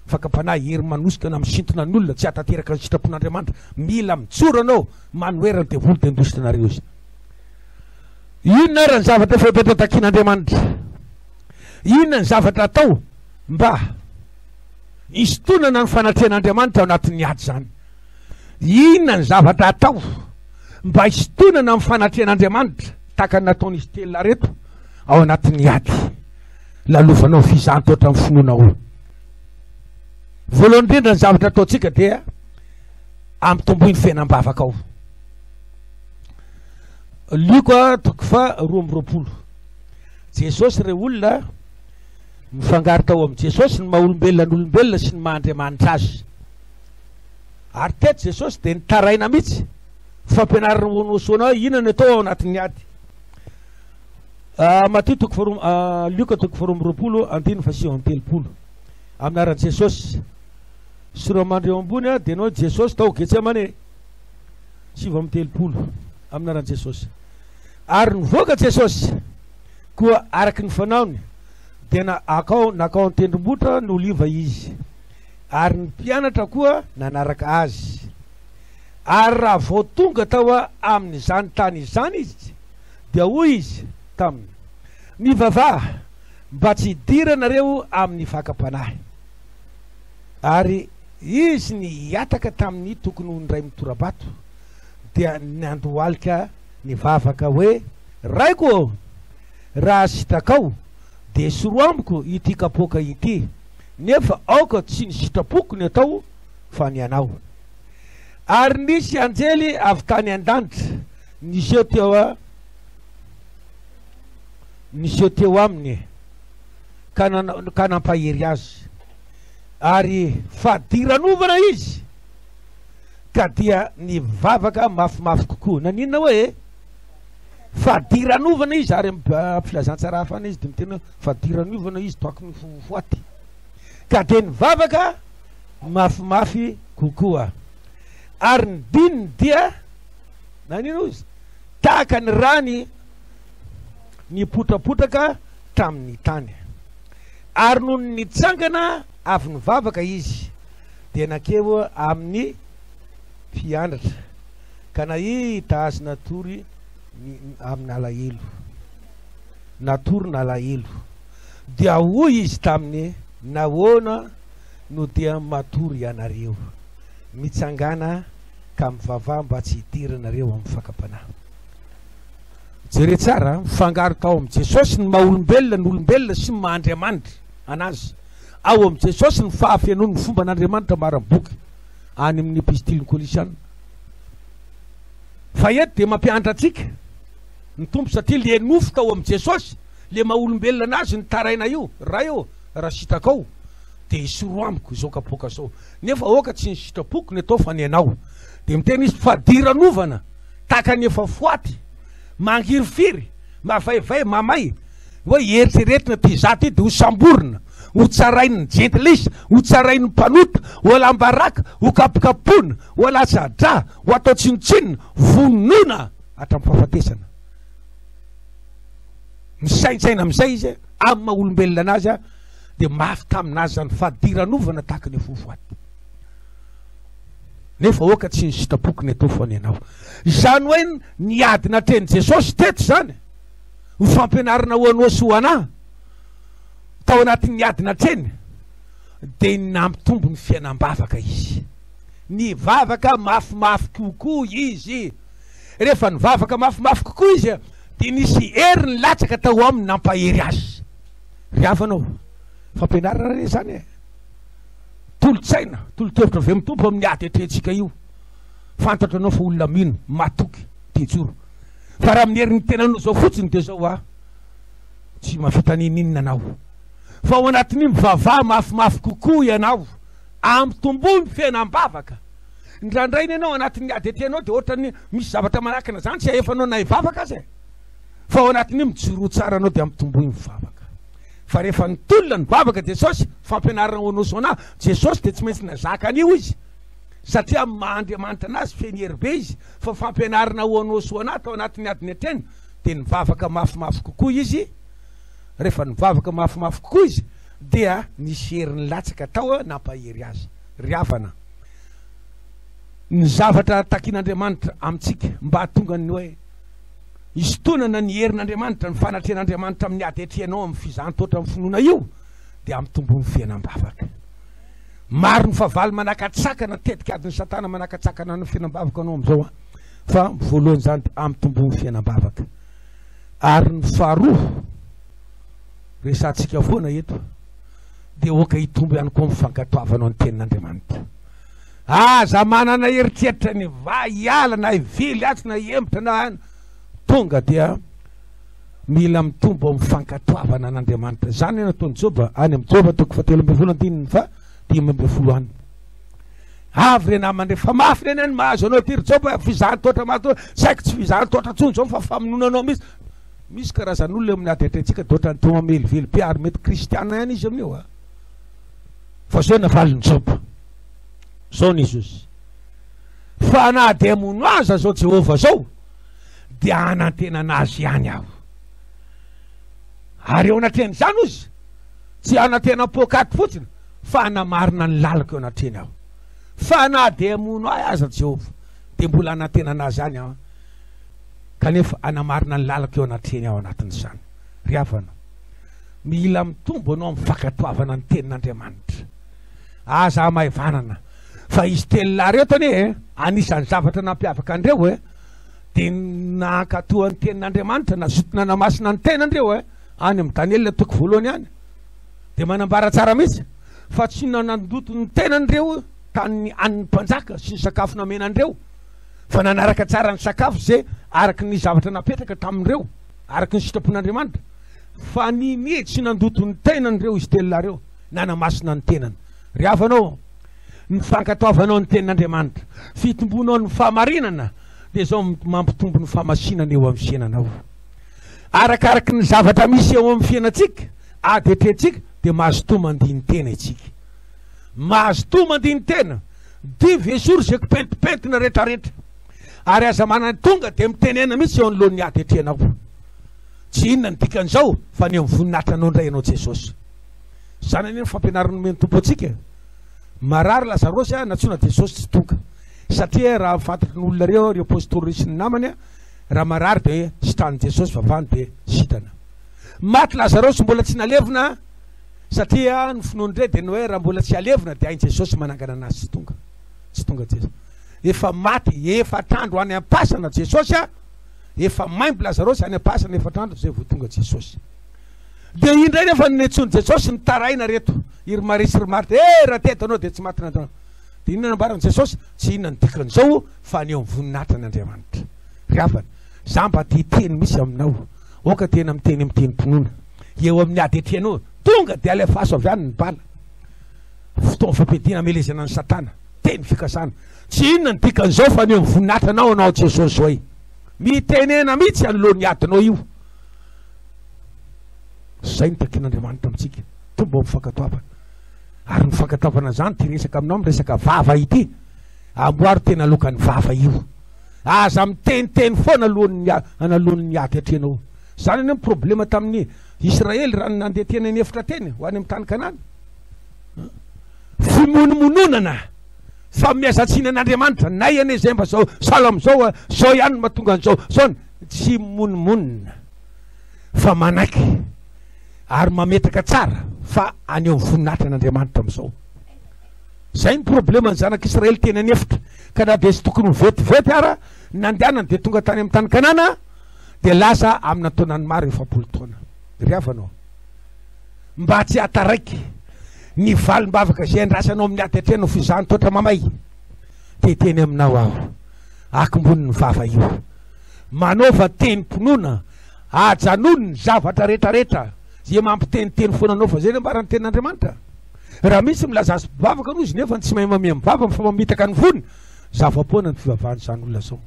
fakapanahy hery manosika na misintona ny olona tsy atanteraka ny sitrapon'Andriamanitra mila mijoro anao manoherany devoly de indositranareo izy. Inona ary ny zavatra fepetra takian'Andriamanitra, inona ny zavatra atao mba istonana ny fanatrehan'Andriamanitra ao anatin'ny ady zany, inona ny zavatra atao mba istonana ny fanatrehan'Andriamanitra tahaka ny nataon'izy telona reto ao anatin'ny ady lalovanao fizahan-toetra amin'ny finoanao. Voalohany indrindra ny zavatra ataontsika dia ampitombohy ny fiainam-bavaka ao. Luka 2:20 Jesosy re olona mifangaro tao amin'i Jesosy ny maha-olombelona ny olombelona sy ny maha-Andriamanitra azy ary teto Jesosy de nitaraina mihitsy fampianarana honosoana inona ny atao ao anatin'ny ady. Matio Luka 2:20 aminaran'i Jesosy Soramandry eo ambony a de nao Jesosy tao Getsemane 7:30 aminaran'i Jesosy ary nivoaka Jesosy koa araky ny fanaony de nakao an-tendrombohitra ny oliva izy ary ny mpianatra koa nanaraka azy ary raha vao tonga tao a amin'izany tany izany izy dia hoy izy taminy mivavaha mba tsy hidiranareo amin'ny fakapanahy ary izy ny hiataka tamin'ny tokony ho ndray mitorabato dia nandohalika ny vavaka hoe raiko raha sitakao de soroambiko ity kapoka ity nefa aoka tsy ny sitrapoko ny atao fa ny anao ary nisy anjely avy tany an-danitra niseho teo aminy ka nampahery azy ary fadiranovana izy ka dia ny vavaka mafimafy kokoa naninona hoe fadiranovana izy ary ampilazantsara hafana izy de mitena fadiranovana izy toaky ny foaty ka de ny vavaka mafimafy kokoa ary ny dininy dia nanino izy tahaka ny rany nipotrapotraka tamin'ny tany ary noho ny nitsangana avy ny vavaka izy dia nakeo amin'ny fiandratra ka nahita azy natory amin'ny alahelo natory nalahelo dia hoy izy taminy nahoana no dia matory ianareo mitsangana ka mivavah mba tsy hidiranareo amin'ny fakapanahy jere tsara mifangaro tao amin'ny Jesosy ny maha-olombelona ny olombelona sy mahandriamanitra anazy ao amin'ny Jesosy ny fahafianoany ny fomba n'Andriamanitra maram-boky any amin'ny epistily Kolosiana fa eto dia mampianatra atsika ny tompo satria le nofo tao amin'ny Jesosy le maha-olombelona anazy ny taraina io raha io raha sitakao dia isoro amiko izao kapoka zao nefa oka tsy ny sitrapoko ny atao fa ny anao dia miteny izy fadiran'ovana taka ny efa foaty mangirifiry mavaivay mamay hoe eritreretina ty zato ity ho samborina ho tsarainy jentilisa ho tsarainy mpanota ho alambaraka ho kapokapona ho alatsadra ho atao tsinotsinona vonona hatramin'ny fahafatesana misaintsaina amin'izay izy amin'ny maha-olombelona anazy a dia mafy taminazy zany fadiran'ovana tahaka ny fofoaty nefa oka tsy ny sitrapoko ny atao fany anao izany hoe niadina treny Jesosy teto zany ho fampianarana ho anao sy ho anahy tao anatin'ny niadina treny dia nampitombo ny fiainam-bavaka izy ny vavaka mafimafy kokoa izy rehefa ny vavaka mafimafy kokoa izy dia nisy hery ny latsaka tao aminy nampahery azy ry avanao fampianarana re zany e tolotsaina tolotevitra avy mitompo amin'ny ady atrentsika io fantatra anao fa olona mino matoky tejoro fa raha mihery ny tenanao zao fotsiny dia zao a tsy mafita nininina anao fa ao anatin'io mivavah mafimafy kokoa ianao ampitomboy fiainam-bavaka ndrandrainy ianao anatin'ny ady aty anao dia ohatrany misy zavatra manakina zany tsy ahefanao na hivavaka azy e fa ao anatin'io mijoro tsara anao dia ampitomboy mivavaka fa rehefa nitolona ny vavaka Jesosy fampianarana ho anao soana Jesosy dia tsy maintsy nazaka an'io izy satria mahandriamanitra anazy fenihery be izy fa fampianarana ho anao soana tao anatin'ny adiny atreny dia ny vavaka mafimafy kokoa izy rehefa ny vavaka mafimafy kokoa izy dia nisy herin'ny latsaka tao nampahery azy ry havana ny zavatra takian'Andriamanitra amintsika mba hatonga ny hoe istonana ny herin'Andriamanitra ny fanatren'Andriamanitra amin'ny ady atreanao amin'ny fizahantota amin'ny finoana io dia ampitombo ny fiainam-bavaka maro ny favaly manakatsakana tetika adiny satana manakatsakana ny fiainam-bavaka anao amin'izao fa voalohany zany dia ampitombo ny fiainam-bavaka ary ny faharoa resantsika foana eto dia oka hitombo ihany koa mifankatoavanao ny tenin'Andriamanitra aza manana heritreritra ny va hiala na hivily atsy na hiembotra na tonga dia mila mitombo amin'ny fankatoavana an'Andriamanitra zany nataony Joba any amin'ny Joba toko 7:10 fa 10:10 avy re namandre fa mafy reny any mahazo anao ty ry Joba fizahantota mato saiko tsy fizahantota tsony zao fa famononanao misy karazan'olona amin'ny ady atrentsika doatra ny teo mamelively piary mety kristiana ihany izy amin'io a fa zao navaliny Joba zao ny Jesosy fa na dia mono aza zao Jehova zao dia anantena anazy ihany aho ary eo anatreny zany ozy tsy anantena pokaty fotsiny fa anamarina ny lalako eo anatreny aho fa na dia mono ahy aza Jehova dia mbola anantena anazy ihany aho kanefa anamarina ny lalako eo anatreny aho anatin'izany ry havana mila mitombo anao amin'ny fankatoavana ny tenin'Andriamanitra aza mahaivanana fa izy telolary eto anie anisan'ny zavatra nampiavaka andreo dia nankatoan'ny tenin'Andriamanitra nazotona namasina ny tenandreo any amin'ny Daniel toko 1 any dia manambara tsara mihitsy fa tsy nanandoto ny tenandreo tany an'ny mpanjaka sy ny sakafo namenandreo fa nanaraka tsara ny sakafo zay araky ny zavatra napetraka tamindreo araky ny sitrapon'Andriamanitra fa niny tsy nandoto ny tenandreo izy telolary eo nanamasina ny tenany ry havanao ny fankatoavanao ny tenin'Andriamanitra fitombonao ny fahamarinana dia zao mampitombo ny fahamasinana eo amin'ny fiainanao arakaraky ny zavatra misy eo amin'ny fiainatsika ady atrentsika dia mahazo tomandiny tena itsika mahazo to mandihy ny tena dia vesory zay pentimpentina rehetrarehetra ary aza manany tonga dia mitenena mihitsy eo anolohan'ny ady atreanao tsy inona ny dikan'izao fa ny am'voninahitra anao indray ianao Jesosy zany anie ny fampianarany meny tompo atsika marary Lazarosy a natsoina Jesosy tsy tonga satria raha fantatry ny olona reo apôstôly sy ny namany a raha marary dia sitran'ny Jesosy vavany dia sitana maty Lazarosy mbola tsy nalevina satria ny finoany ndray dia ny hoe raha mbola tsy alevina dia hain Jesosy manangana anazy tsy tonga Jesosy efa maty efatrandro any am-pasana Jesosy a efa maimby Lazarosy any am-pasana efatrandro zay vao tonga Jesosy dia indray nefa netsony Jesosy nitaraina reto iry Maria sy ry Marta raha tetanao dia tsy maty nandrano dia inona nambarany Jesosy tsy inona ny dikan'izao fa ny eo am'voninahitra n'Andriamanitra ryavana za mba tia teny misy aminao oka tena miteny mponona eo amin'ny ady etreanao tonga dia alefaso avy any ny bala fotoana fampiadiana amelezana ny Satana teny fikasana tsy inona ny dikan'izao fa ny eo am'voninahitra anao Jesosy zao mitenena mihitsy anolohan'ny adinao io zay ny taken'Andriamanitra amitsika tomba mifankatoavana ary ny fankatoavana zany ty resaka aminao miresaka vava ity amboary tena lokan'ny vava io aza miteniteny foana analohan'ny ady atreanao zany anie problema tamin'ny Israely raha nandeha tena ny efitra teny ho any amin'ny tany Kanana fimonomononana fa miazatsiny an'Andriamanitra nay ane zay mba zao salamo zao zao ihany mahatonga an'izao zao tsy monomonina fa manaiky ary mametraka tsara fa any eo voninahitra n'Andriamanitra am'izao zay ny problema ny zanak'Israely tena ny efitra ka na dia sy tokony ho vetivety ara nandehanany dia tonga tany amin'ny tany Kanana dia lasa amina taonany maro 7 taona ry avanao mba tsy ataraiky ny valim-bavaka zay andrasanao amin'ny ady atreanao fizahany toatra mamay dia teny aminao aho akomboniny vava io manaova teny-ponona ajanony ny zavatra rehetrarehetra zay mampiteniteny foana anao fa zay nambarany tenin'Andriamanitra raha misy milaza vavaka nozy nefa tsy mahay mamia mivava fa mamitaka ny vony zava-poana ny fivavahany zany olona zao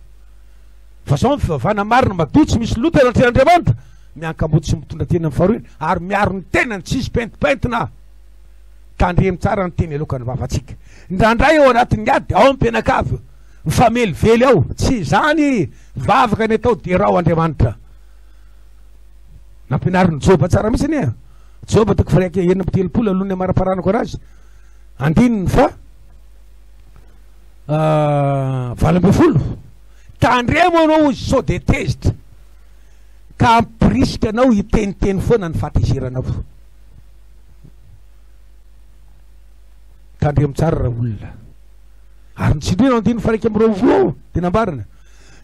fa zao ny fivavahana marina madio tsy misy loto tenin'Andriamanitra miankambody sy mitondra tena amin'ny faharoana ary miaro ny tenany tsisy pentipentina tandremy tsara ny teny alokan'ny vavatsika ndrandray ao anatin'ny ady ao am-pianakavy mifamelively ao tsy zany vavaka ny atao dia rao Andriamanitra nampianariny Joba tsara misy anie Joba 1:7 alohan'ny amara-paranako anazy andininy fa 20 tandremo anao izy sao de tezitra ka ampirisika anao hiteniteny foana ny fahatezeranao tandremo tsara raha olona ary nitsindrina andiny 1:20 dia nambarana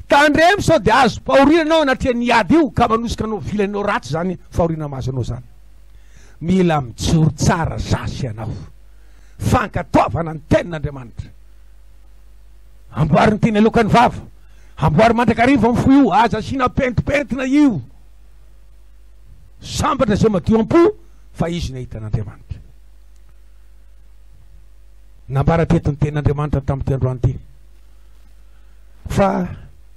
tandremo sao dia azo fahoriana anao anatria ny ady io ka manosika anao vilanao ratsy zany fahoriana mahazo anao zany mila mijoro tsara zasy anao fankatoavana ny tenin'Andriamanitra amboary ny teny alokan'ny vava amboary mandrakariva amin'ny fo io aza sina pentipentina io sambatra zay madio am-po fa izy ny hitan'Andriamanitra nambara tetiny tenin'Andriamanitra tamin'ity androany ity fa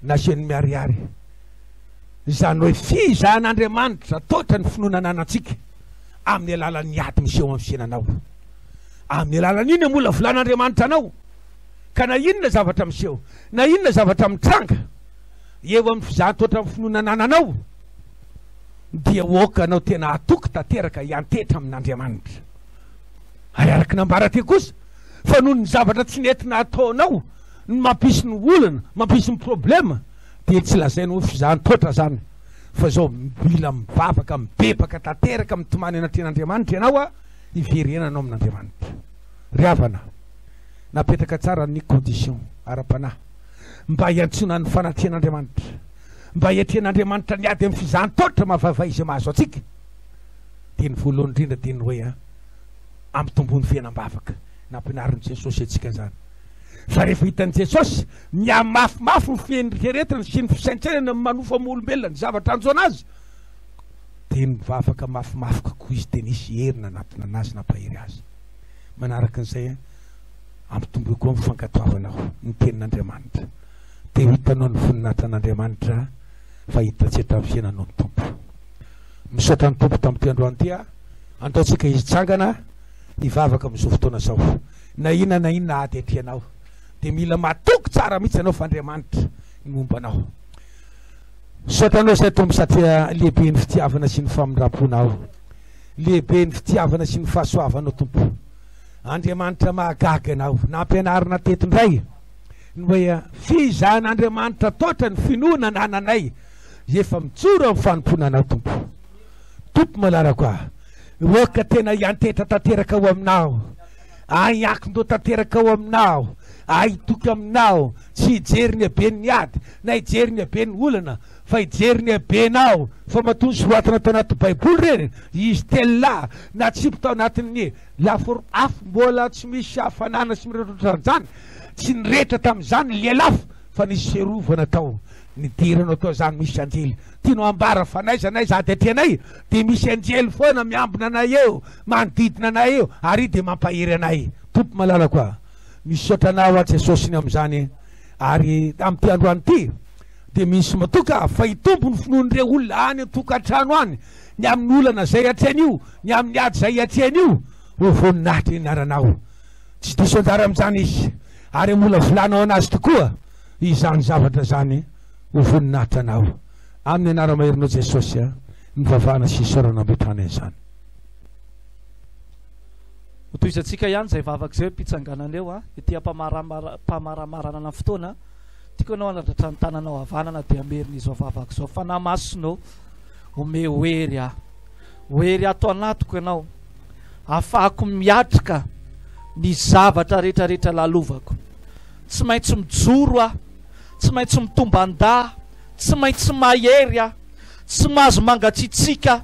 nasiany miariary zany hoe fizahan'Andriamanitra totra ny finoana anantsika amin'ny alalan'ny ady miseho amin'ny fiainanao amin'ny alalan'iny mola volan'Andriamanitra anao ka na inona zavatra miseho na inona zavatra mitranga eo amin'ny fizahan-totra amin'ny finoana ananao dia oka anao tena atoky tanteraka hiantetra amin'Andriamanitra ary araky nambara ty kosa fa noho ny zavatra tsy nentina ataonao ny mampisy ny olana mampisy ny problema dia tsy lazainao fizahan-totra zany fa zao mila mivavaka mibebaka tanteraka mitomany anatrean'Andriamanitra ianao a hiverenanao amin'Andriamanitra ry havana napetraka tsara ny condition ara-panahy mba hiantsona ny fanatrean'Andriamanitra mba hiatrean'Andriamanitra ny ady amin'ny fizahan-totra mahavaivay izay mahazo atsika dia ny voalohany indrindra dia ny hoe ampitombony fiainam-bavaka nampianarin'i Jesosy atsika zany fa rehefa hitan'i Jesosy miamafimafy ny fienreretiny sy ny fisaintsainana manofa olombelona ny zavatra anjo anazy dia mivavaka mafimafika koa izy dia nisy herina anatina anazy nampahery azy manaraka an'izay ampitomboy koa mifankatoavanao ny tenin'Andriamanitra dia hitanao ny voninahitra an'Andriamanitra fa hitatsetra amin'ny fiainanao ny tompo misaotra ny tompo tamin'ity androany ity a andaotsika izy tsangana hivavaka amin'izao fotoana zao na inona atetreanao de mila matoky tsara mihitsy anao fa Andriamanitra mombanao. Sotanao zay tombo satria lehibe ny fitiavana sy ny famindraponao, lehibe ny fitiavana sy ny fahasoavanao tompo. Andriamanitra mahagaga anao, nampianarina tetindray ny hoe fizahan'Andriamanitra totra ny finoana nananay efa mitsoro amin'ny fanomponanao tompo. Tompo malarako ah, oka tena iantetra tanteraka ao aminao, aiakin-do tanteraka ao aminao, aitoky aminao, tsy hijery ny haben'ny ady na hijery ny haben'ny olana fa hijery ny habenao. Fa matony soratana tao anaty baiboly reny izy tela na tsipy tao anatin'ny lafo afo mbola tsy misy hafanana sy miretrotrarajany tsy niretra tamin'izany lelafo fa nisy serovana tao nidiranao tao zany misy anjely tianao ambara fa naizanaiza atetrenay de misy anjely foana miambina anay eo manodidina anay eo ary de mampahery anay. Tompo malala koa misotranao a Jesosy amin'izany ary am'ty androany ty de misy matoka fa hitombo ny finoan'ireo olona any an-tokantrano any ny amin'ny olana zay atrean'io ny amin'ny ady zay atrean'io ho voninahitra inaranao tsy diso anjara amin'izany izy ary mola volanao anazy tokoa izany zavatra zany ho voninahitra anao amin'ny anara-maherinao Jesosy a mivavahana sy isorana ambetrany an'izany. Hotoizantsika ihany zay vavaka zay mpitsanganana eo a ity mpamaramarana na fotoana tiako anao anadratra ny tananao havanana de amerina izao vavaka zao fa namasonao ome oery a oery ato anatiko ianao afahako miatrika ny zavatra rehetrarehetra lalovako tsy maintsy mijoro a tsy maintsy mitomban-da tsy maintsy mahery a tsy mahazo mangatsitsika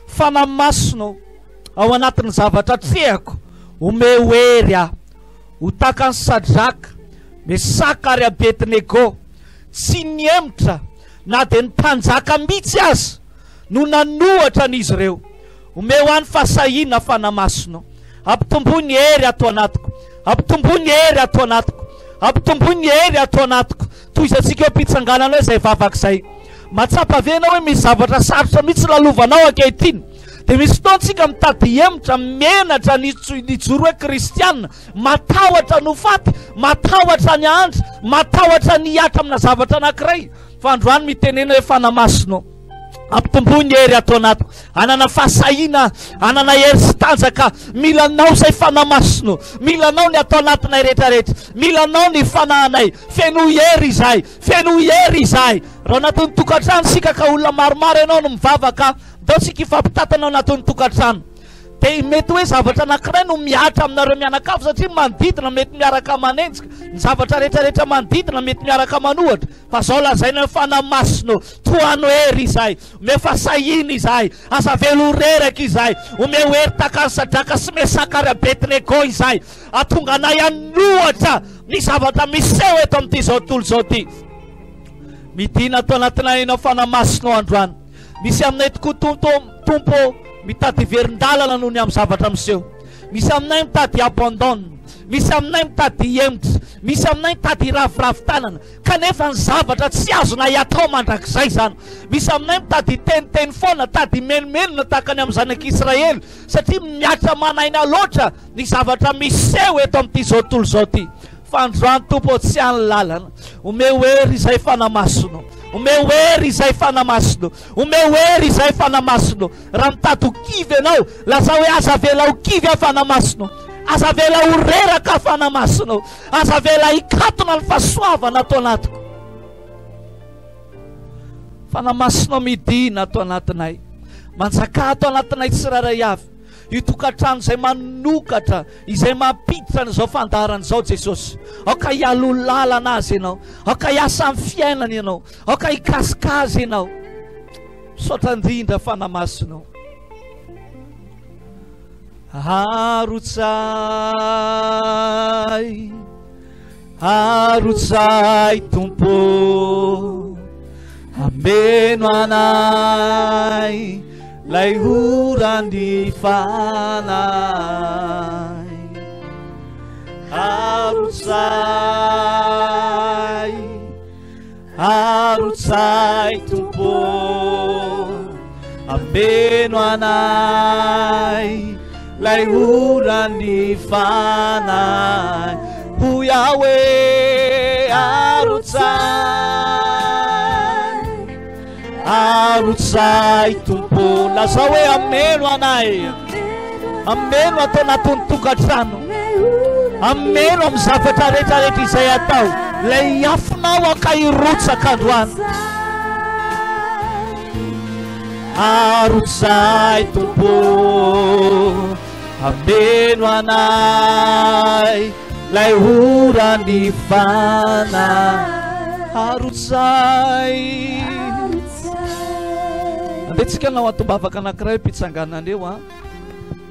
fa namasonao ao anatin'ny zavatra trehako ome oery a ho taka ny Sadraka Mesaka ary Abednego tsy niemitra na de ny mpanjaka mihitsy azy no nanohatra an'izy ireo ome ho an'ny fahasahina fa namasonao ampitombo ny hery ato anatiko ampitombo ny hery ato anatiko ampitombo ny hery ato anatiko toy izantsika eo mpitsanganana hoe zay vavaka zay matsapa venao hoe misy zavatra sarotra mihitsy lalovanao ankehitriny de misy fotoantsika mitady hemitra menatra nijoro hoe kristianina matahotra no faty matahotra ny andry matahotra ny hiatra amina zavatra anankiray fa androany mitenena hoe fanamasonao ampitombo ny hery ato anatiko anana fahasahina anana hery sy tanjaka milanao zay fanamasonao milanao ny atao anatinay rehetrarehetra milanao ny fanahanay feno hery izay feno hery izay raha anatin'ny tokantrano sika ka olona maromaro ianao no mivavaka dao tsika ifampitatana ao anatin'ny tokantrano de mety hoe zavatra anankiray no miatra aminareo mianakafo satria manodidina mety miaraka manenjika ny zavatra rehetrarehetra manodidina mety miaraka manohatra fa zao lazaina fanamasonao toano hery izay ome fahasahina izay aza velo reraka izay ome hery taka ny Sadraka sy Mesaka ary Abednego izay atonga anay anohatra ny zavatra miseho eto amin'ity zao tontolo zao ty midina ato anatinay ianao fanamasonao androany misy aminay tokoa tompo mitady verin-dalana noho ny amin'ny zavatra miseho misy aminay mitady abandon misy aminay mitady hemitra misy aminay mitady ravoravo-tanana kanefa ny zavatra tsy azona hiatao mandrakizay zany misy aminay mitady teniteny foana tady menomenona tahaka ny amin'ny zanak'Israely satria miatra manaina loatra ny zavatra miseho eto amin'ity zao tontolo zao ty fa androany tompo tsy any lalana ome hery izay fanamasonao ome hery izay fanamasonao ome hery izay fanamasonao raha mitady ho kivy ianao laza hoe aza vela ho kivy a fanamasonao aza vela ho reraka fanamasonao aza vela hikatona ny fahasoavana ato anatiko fanamasonao midina ato anatinay manjaka ato anatinay tsiraray avy itokantrano zay manokatra izay mampiditra n'izao fandaharan'izao Jesosy aoka hialo lalana azy ianao aoka hiasa amin'ny fiainana ianao aoka hikasika azy ianao misaotra indrindra fanamasonao arotsay tompo ameno anay lay orany fanay arotsay tompo ameno anay lay ora ny fanahy ho Yahweh arotsay tompo lazao hoe ameno anay ameno atao anatin'ny tokantrano ameno amin'ny zavatra rehetrarehetra izay atao lay afinao akairotsaka androany arotsay tompo ameno anay lay ora ny fanahy arotsay andetsika nao atombavaka anankiray mpitsanganan'eo a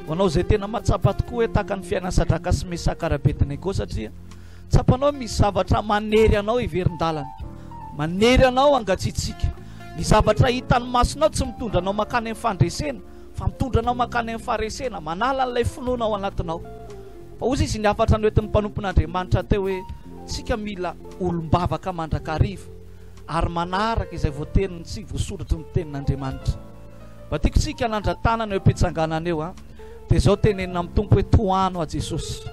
hoanao zay tena matsapa tokoa hoe taka ny fiainana sadraka sy misy sakarabetineko satria tsapanao misy zavatra manery anao iverin-dalana manery anao angatsitsika ny zavatra hitan'ny masonao tsy mitondra anao makany amin'ny fandresena fa mitondra anao makany amin'ny faresena manala n'ilay finoana ao anatinao fa ozy izy ny afatra ny oetin'ny mpanompon'Andriamanitra teo hoe tsika mila olombavaka mandrakariva ary manaraka izay voateriny tsy voasoratra ny tenin'Andriamanitra mba tiako tsika nandratana ny eo am-pitsanganana eo a dia izao tenenina amin'ny tompo hoe toano a Jesosy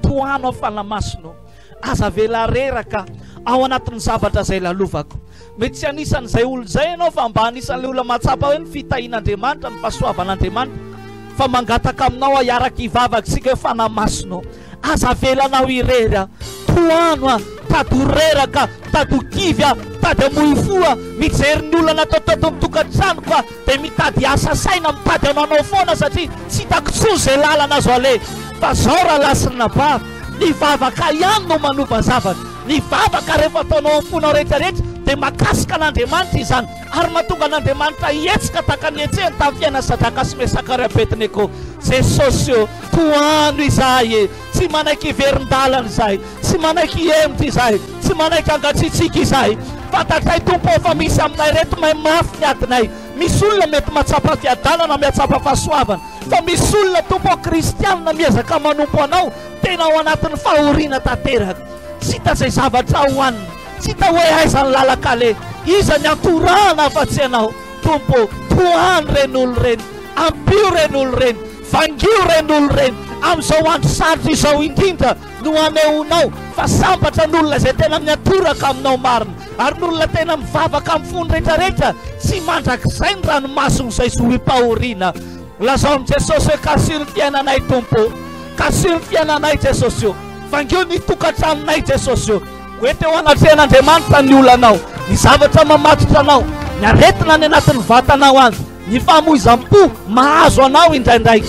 toano afanamasino aza vela reraka ao anatin'ny zavatra izay lalovako mety tsy anisan'izay olo zay ianao fa mba anisan'ilay olona matsapa hoe ny fitahian'Andriamanitra ny fahasoavan'Andriamanitra fa mangataka aminao hiaraka hivavaka tsika hoe fanamasino aza velanao irery a toano a tady reraka tady kivy a tady amoifoa mijery ny olona natao mitokantranoko a dia mitady asa saina mitady ananao foana satria tsy hitako tsoa zay lalana azo ale fa zao raha lasina ba ny vavaka ihany no manova zavatra ny vavaka rehefa ataonao amponao rehetrarehetra dia makasika an'Andriamanitra izany ary mahatonga an'Andriamanitra hietsika taka ny etsehany tamin'ny fiainana sadraka sy mesakarabetineko Jesosy io toano izahay e tsy manaiky iverin-dalana izahay tsy manaiky emitra izahay tsy manaiky angatsitsika izahay fantatray tompo fa misy aminay reto mahay mafy ny adinay misy olona mety matsapa fiadanana miatsapa fahasoavana fa misy olona tompo kristianina miezaka manompo anao tena ao anatin'ny fahoriana tanteraka tsy hita zay zavatra hohanina tsy hita hoe aizany lalakale iza ny antorana fa tsy anao tompo toano ren'olo reny ampio ren'olo reny vangio ren'olo reny amin'izao andro sarotra izao indrindra no aneonao fa sambatra n'olona zay tena miatoraka aminao marina ary n'olona tena mivavaka amin'ny fony rehetrarehetra tsy mandrakizay ny ranomasony izay zoim-pahoriana lazao amin'i Jesosy hoe kasiro ny fiainanay tompo kasiro ny fiainanay Jesosy io vangio ny tokantranonay Jesosy io hoe teo anatrehan'Andriamanitra ny olanao ny zavatra mamatotra anao ny aretina any anatin'ny vatanao any ny famoizam-po mahazo anao indraindray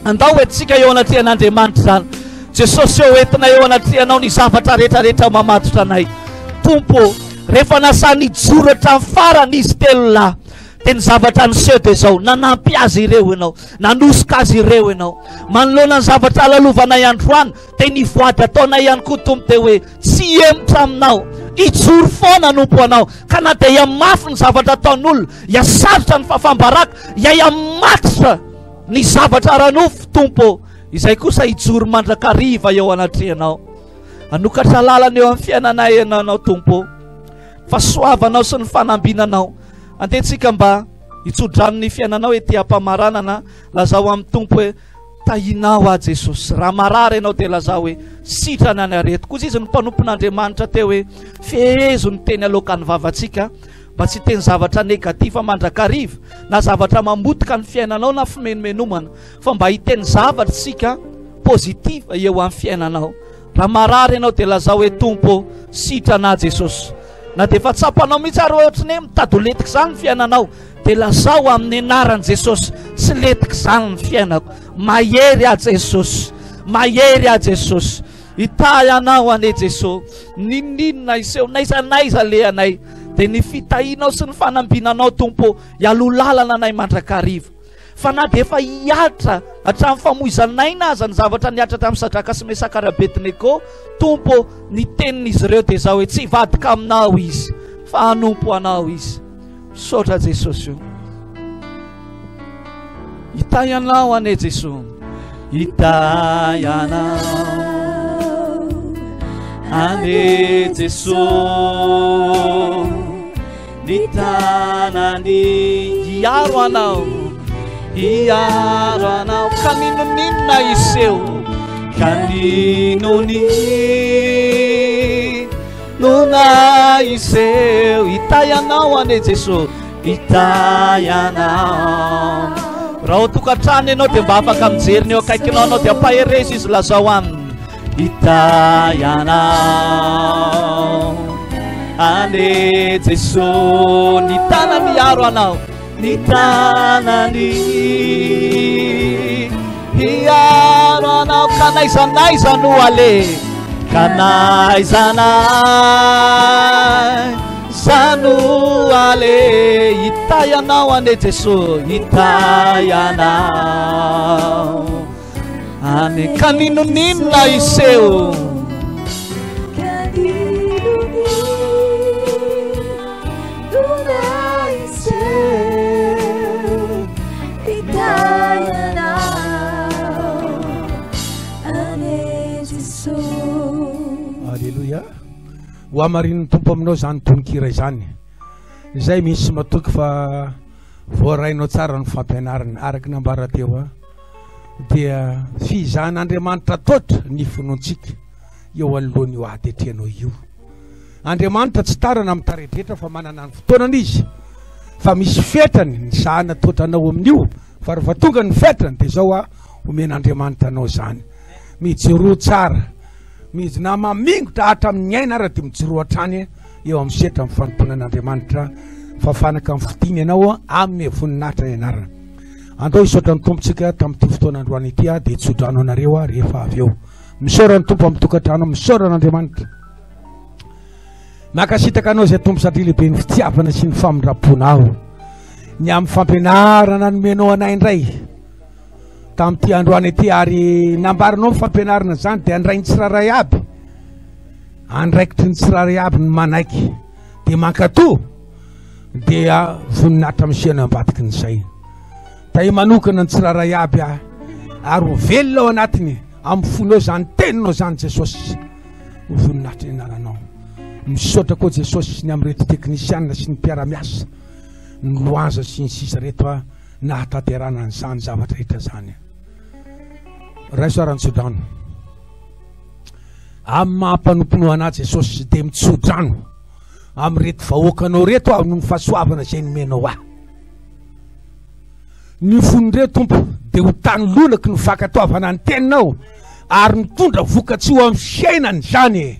andao hoentsika eo anatrehan'Andriamanitra zany Jesosy eo entina eo anatrehanao ny zavatra rehetrarehetra mamatotra anay tompo rehefa nasany joratra amin'ny farany izy telo lahy dia ny zavatra niseho dia zao nanampy azy ireo ianao nanosika azy ireo ianao manoloana ny zavatra alalovanay androany dia ny voady ataonay ihany koa tompo dia hoe tsy emotra aminao ijoro foana nompo anao ka na dia hiamafy ny zavatra ataon'olona hiasarotra ny fafambaraka hiamatotra ny zavatra ranofo tompo izay kosa ijoro mandrakariva eo anatrehanao anokatra lalana eo amin'ny fiainanay ianao tompo fahasoavanao sy ny fanambinanao andentsika mba hitsodranony fiainanao ety ampamaranana lazao amin'ny tompo hoe tahinao a Jesosy raha marary ianao dia lazao hoe sitrana ny areto koa izy ny mpanompon'Andriamanitra teo hoe fehezo ny teny aloka ny vavantsika mba tsy teny zavatra negativa mandrakariva na zavatra mamotika ny fiainanao na fimenomenomana fa mba hiteny zavatra sika pozitiva eo amin'ny fiainanao raha marary ianao dia lazao hoe tompo sitrana Jesosy na dia efa tsapanao mihitsy ary ohatrany hoe mitady ho letika izany ny fiainanao dia lazao amin'ny anaran'i Jesosy tsy letika izany ny fiainako mahery a Jesosy mahery a Jesosy hitay anao ane Jesosy ninninona iseho naizanaiza le anay dia ny fitahinao sy ny fanambinanao tompo hialolalana anay mandrakariva fa na dia efa hiatra hatramin'ny famoizanay na aza ny zavatra niatra tamin'ny sadraka sy mesakarabetineko tompo ny tenin'izy ireo dia zao hoe tsy hivadika aminao izy fa hanompo anao izy misaotra Jesosy io hitay anao ane Jesosy hitay anao ane Jesosy ny tanany hiaro anao hiaro anao. Kaninonina iseo, kaninonina iseo, itay anao ane Jesosy, itay anao. Raha ho tokantrano ianao dia mba afaka mijery eo akaikinao anao dia ampaherezy izy lazao aminy. Itay anao ane Jesosy, ny tanany miaro anao, ny tanany hiaro anao. Ka naizanaiza no ale, ka naizanaiza no ale, itay anao ane Jesosy, itay anao ane. Kaninonina iseo, Alleluia. Ho amarin'ny tompo aminao zany tononkira izany. Izay misy matoky fa voarainao tsara ny fampianarana araky nambara teo a, dia fizahan'Andriamanitra totra ny finoantsika eo anoloany io ady atreanao io. Andriamanitra tsy tarana amin'ny tarehetra fa manana ny fotoanany izy, fa misy fetrany ny sahana totranao amin'io. Fa rehefa tonga ny fetrany dia zao a omen'Andriamanitra anao zany. Mijoro tsara, na mamingotra hatramin'ny aina ara dia mijoro hatrany eo amin'ny setra amin'ny fanomponan'Andriamanitra, fa fanaka amin'ny fitiny ianao amin'ny voninahitra ianarana. Andao hisaotra ny tompontsika tamin'ity fotoan'androany ity dia hitsodrano anareo rehefa avy eo. Misaora ny tompo amin'ny tokantrano, misaora n'Andriamanitra. Makasitaka anao izay tompo satria lehibe ny fitiavana sy ny famindraponao ny amin'ny fampianarana nomenao anay indray tamin'ity androany ity, ary nambarinao ny fampianarana zany dia andray ny tsiraray aby, andraikitry ny tsiraray aby ny manaiky, dia mankatoa dia voninahitra misiana ambadiky ny saina. Da manokana ny tsiraray aby ary ho velona ao anatiny amin'ny fonao zany teninao zany Jesosy, ho voninahitra ianaranao. Misaotra koa Jesosy ny amin'ny reto teknisianina sy ny mpiara-miasa, ny loanza sy ny sisa reto nahatanterana an'izany zavatra rehetra zany. Raisoarantsodrano amin'ny mahampanompono anazy Jesosy dia mitsodrano amin'ny reto vahoakanao reto noho ny fahasoavana izay nomenao ahy. Ny fonondreo tompo dia ho tany lolaky ny fakatoavana ny teninao ary mitondra vokatsy ho amin'ny fiainany zany.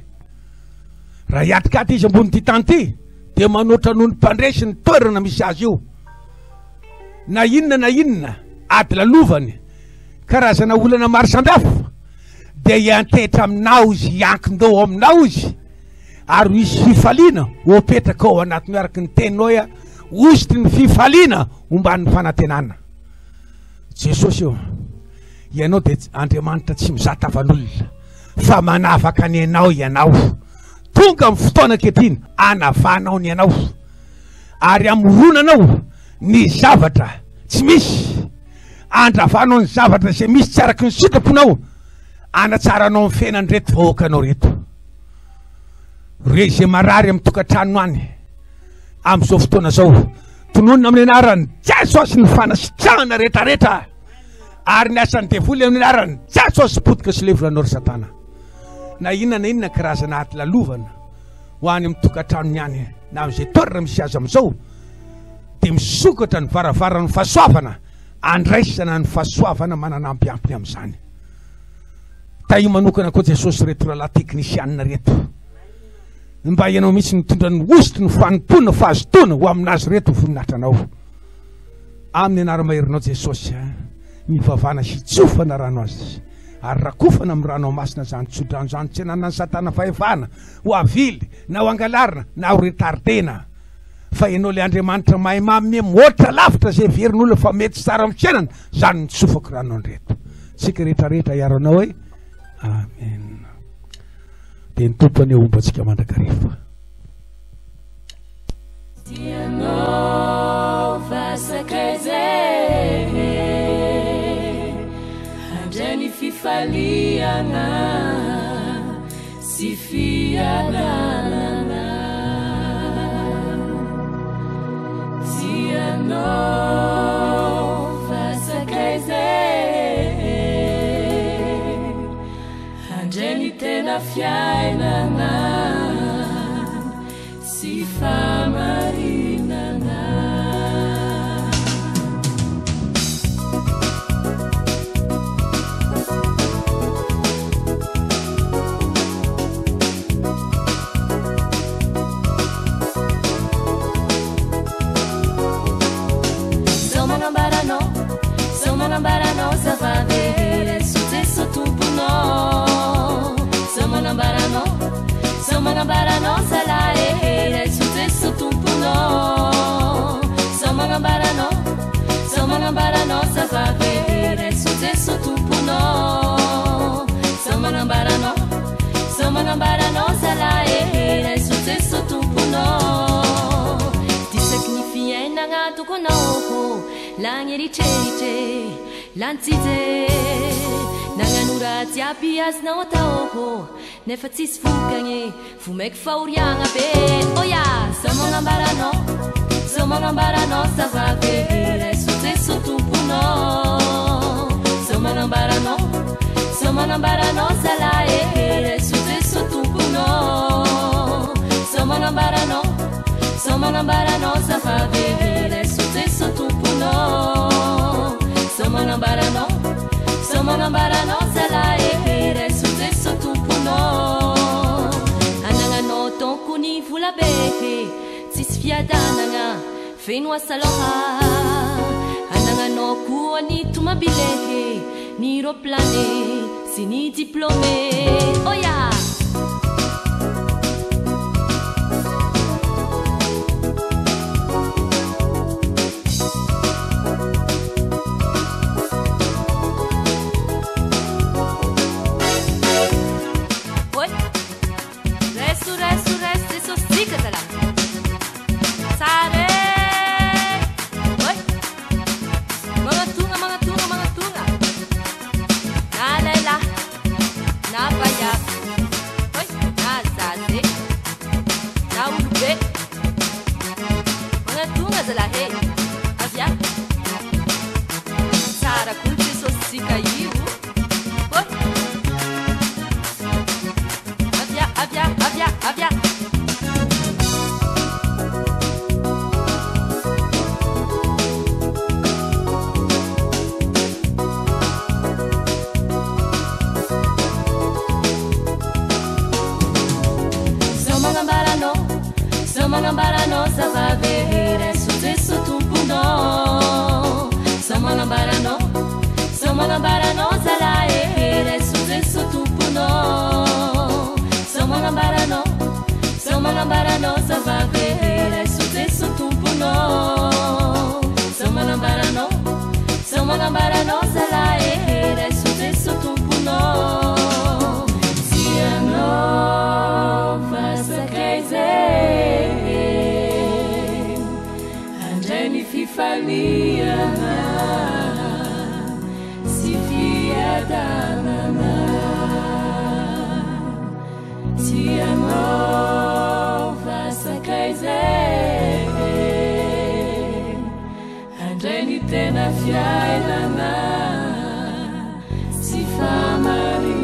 Raha hiatrikaty izy ambony ty tany ty dia manoatra noho ny mpandresy ny toerana misy azy io. Na inona ady lalovany karazana olana maro sambihafa dia hiantetra aminao izy, hiankindao aminao izy, ary misy fifaliana hopetraka ao anaty miaraky ny teninao ositry ny fifaliana homban'ny fanantenana. Jesosy io ianao dia Andriamanitra tsy mizata avan'olona fa manavaka ny ianao tonga amin'ny fotoana ankehitriny anavanao ny ianao ary amoronanao ny zavatra tsy misy, andravanao ny zavatra izay misy tsy araky ny sitraponao, anatsaranao amin'ny fiainany reto vahoakanao reto. Re izay marary amin'ny tokantrano any amin'izao fotoana zao, tononina amin'ny anarany Jesosy ny fanasitrahana rehetrarehetra, ary ny asan'ny devoly amin'ny anarany Jesosy potika sy levolanao ry Satana. Na inona karazana ady lalovana ho any amin'ny tokantranony any na amin'izay toerana misy azy amin'izao, dia misokatra ny varavarany fahasoavana, andraisana ny fahasoavana mananampiampiny amin'izany. Ta io manokana koa Jesosy reto rahalahy teknisianina reto, mba ianao mihitsy mitondra ny ositry ny fanompona fahazotoana ho aminazy reto voninahitranao amin'ny anara-maherinao Jesosy. Mivavana sy tsofana rano azy ary rakofana amin'ny rano masina zany tsodrano zany, tsy nanany Satana fahefana ho avily na ho angalarina na ho retardena, fa ianao le Andriamanitra mahay mamy motra lavitra zay verin'olona fa mety tsara amin'ny fiainana zany nitsofako rano andreto. Tsika rehetrarehetra iaranao amen. Dia ny tompony ombantsika mandrakarifa. Tianao vasakazay handray fifaliana sy fiadanana, tianao vasakazay tena fiainana sy famarinana. Manambarano zavavere successo tumpuno. So manambarano salaere successo tumpuno. So manambarano zavavere successo tumpuno. So manambarano salaere successo tumpuno. Ti significa nagato con ojo. Langericeite, lantsije, nanganura tiapias na otaoho, nefa tsisy vokagny, vomeky faoriagna be. Oh yeah, so manambarano zavavere successo tumpuno. So manambarano salaere successo tumpuno. So manambarano zavavere successo tumpuno. So manambarano salaere successo tumpuno. Anangano tonkony vola be, tsisy fiadanagna feno asaloha. Anangano koa ny tomabile, ny roplane sy ny diplôme. Oh yeah! Manambarano zavavere successo tumpuno. So manambarano salaere successo tumpuno. So manambarano zavavere successo tumpuno. So manambarano salaere successo tumpuno. Siano fasa kaise fifaliana si fiadanana si amova sakaize andreni tena fiainana si famari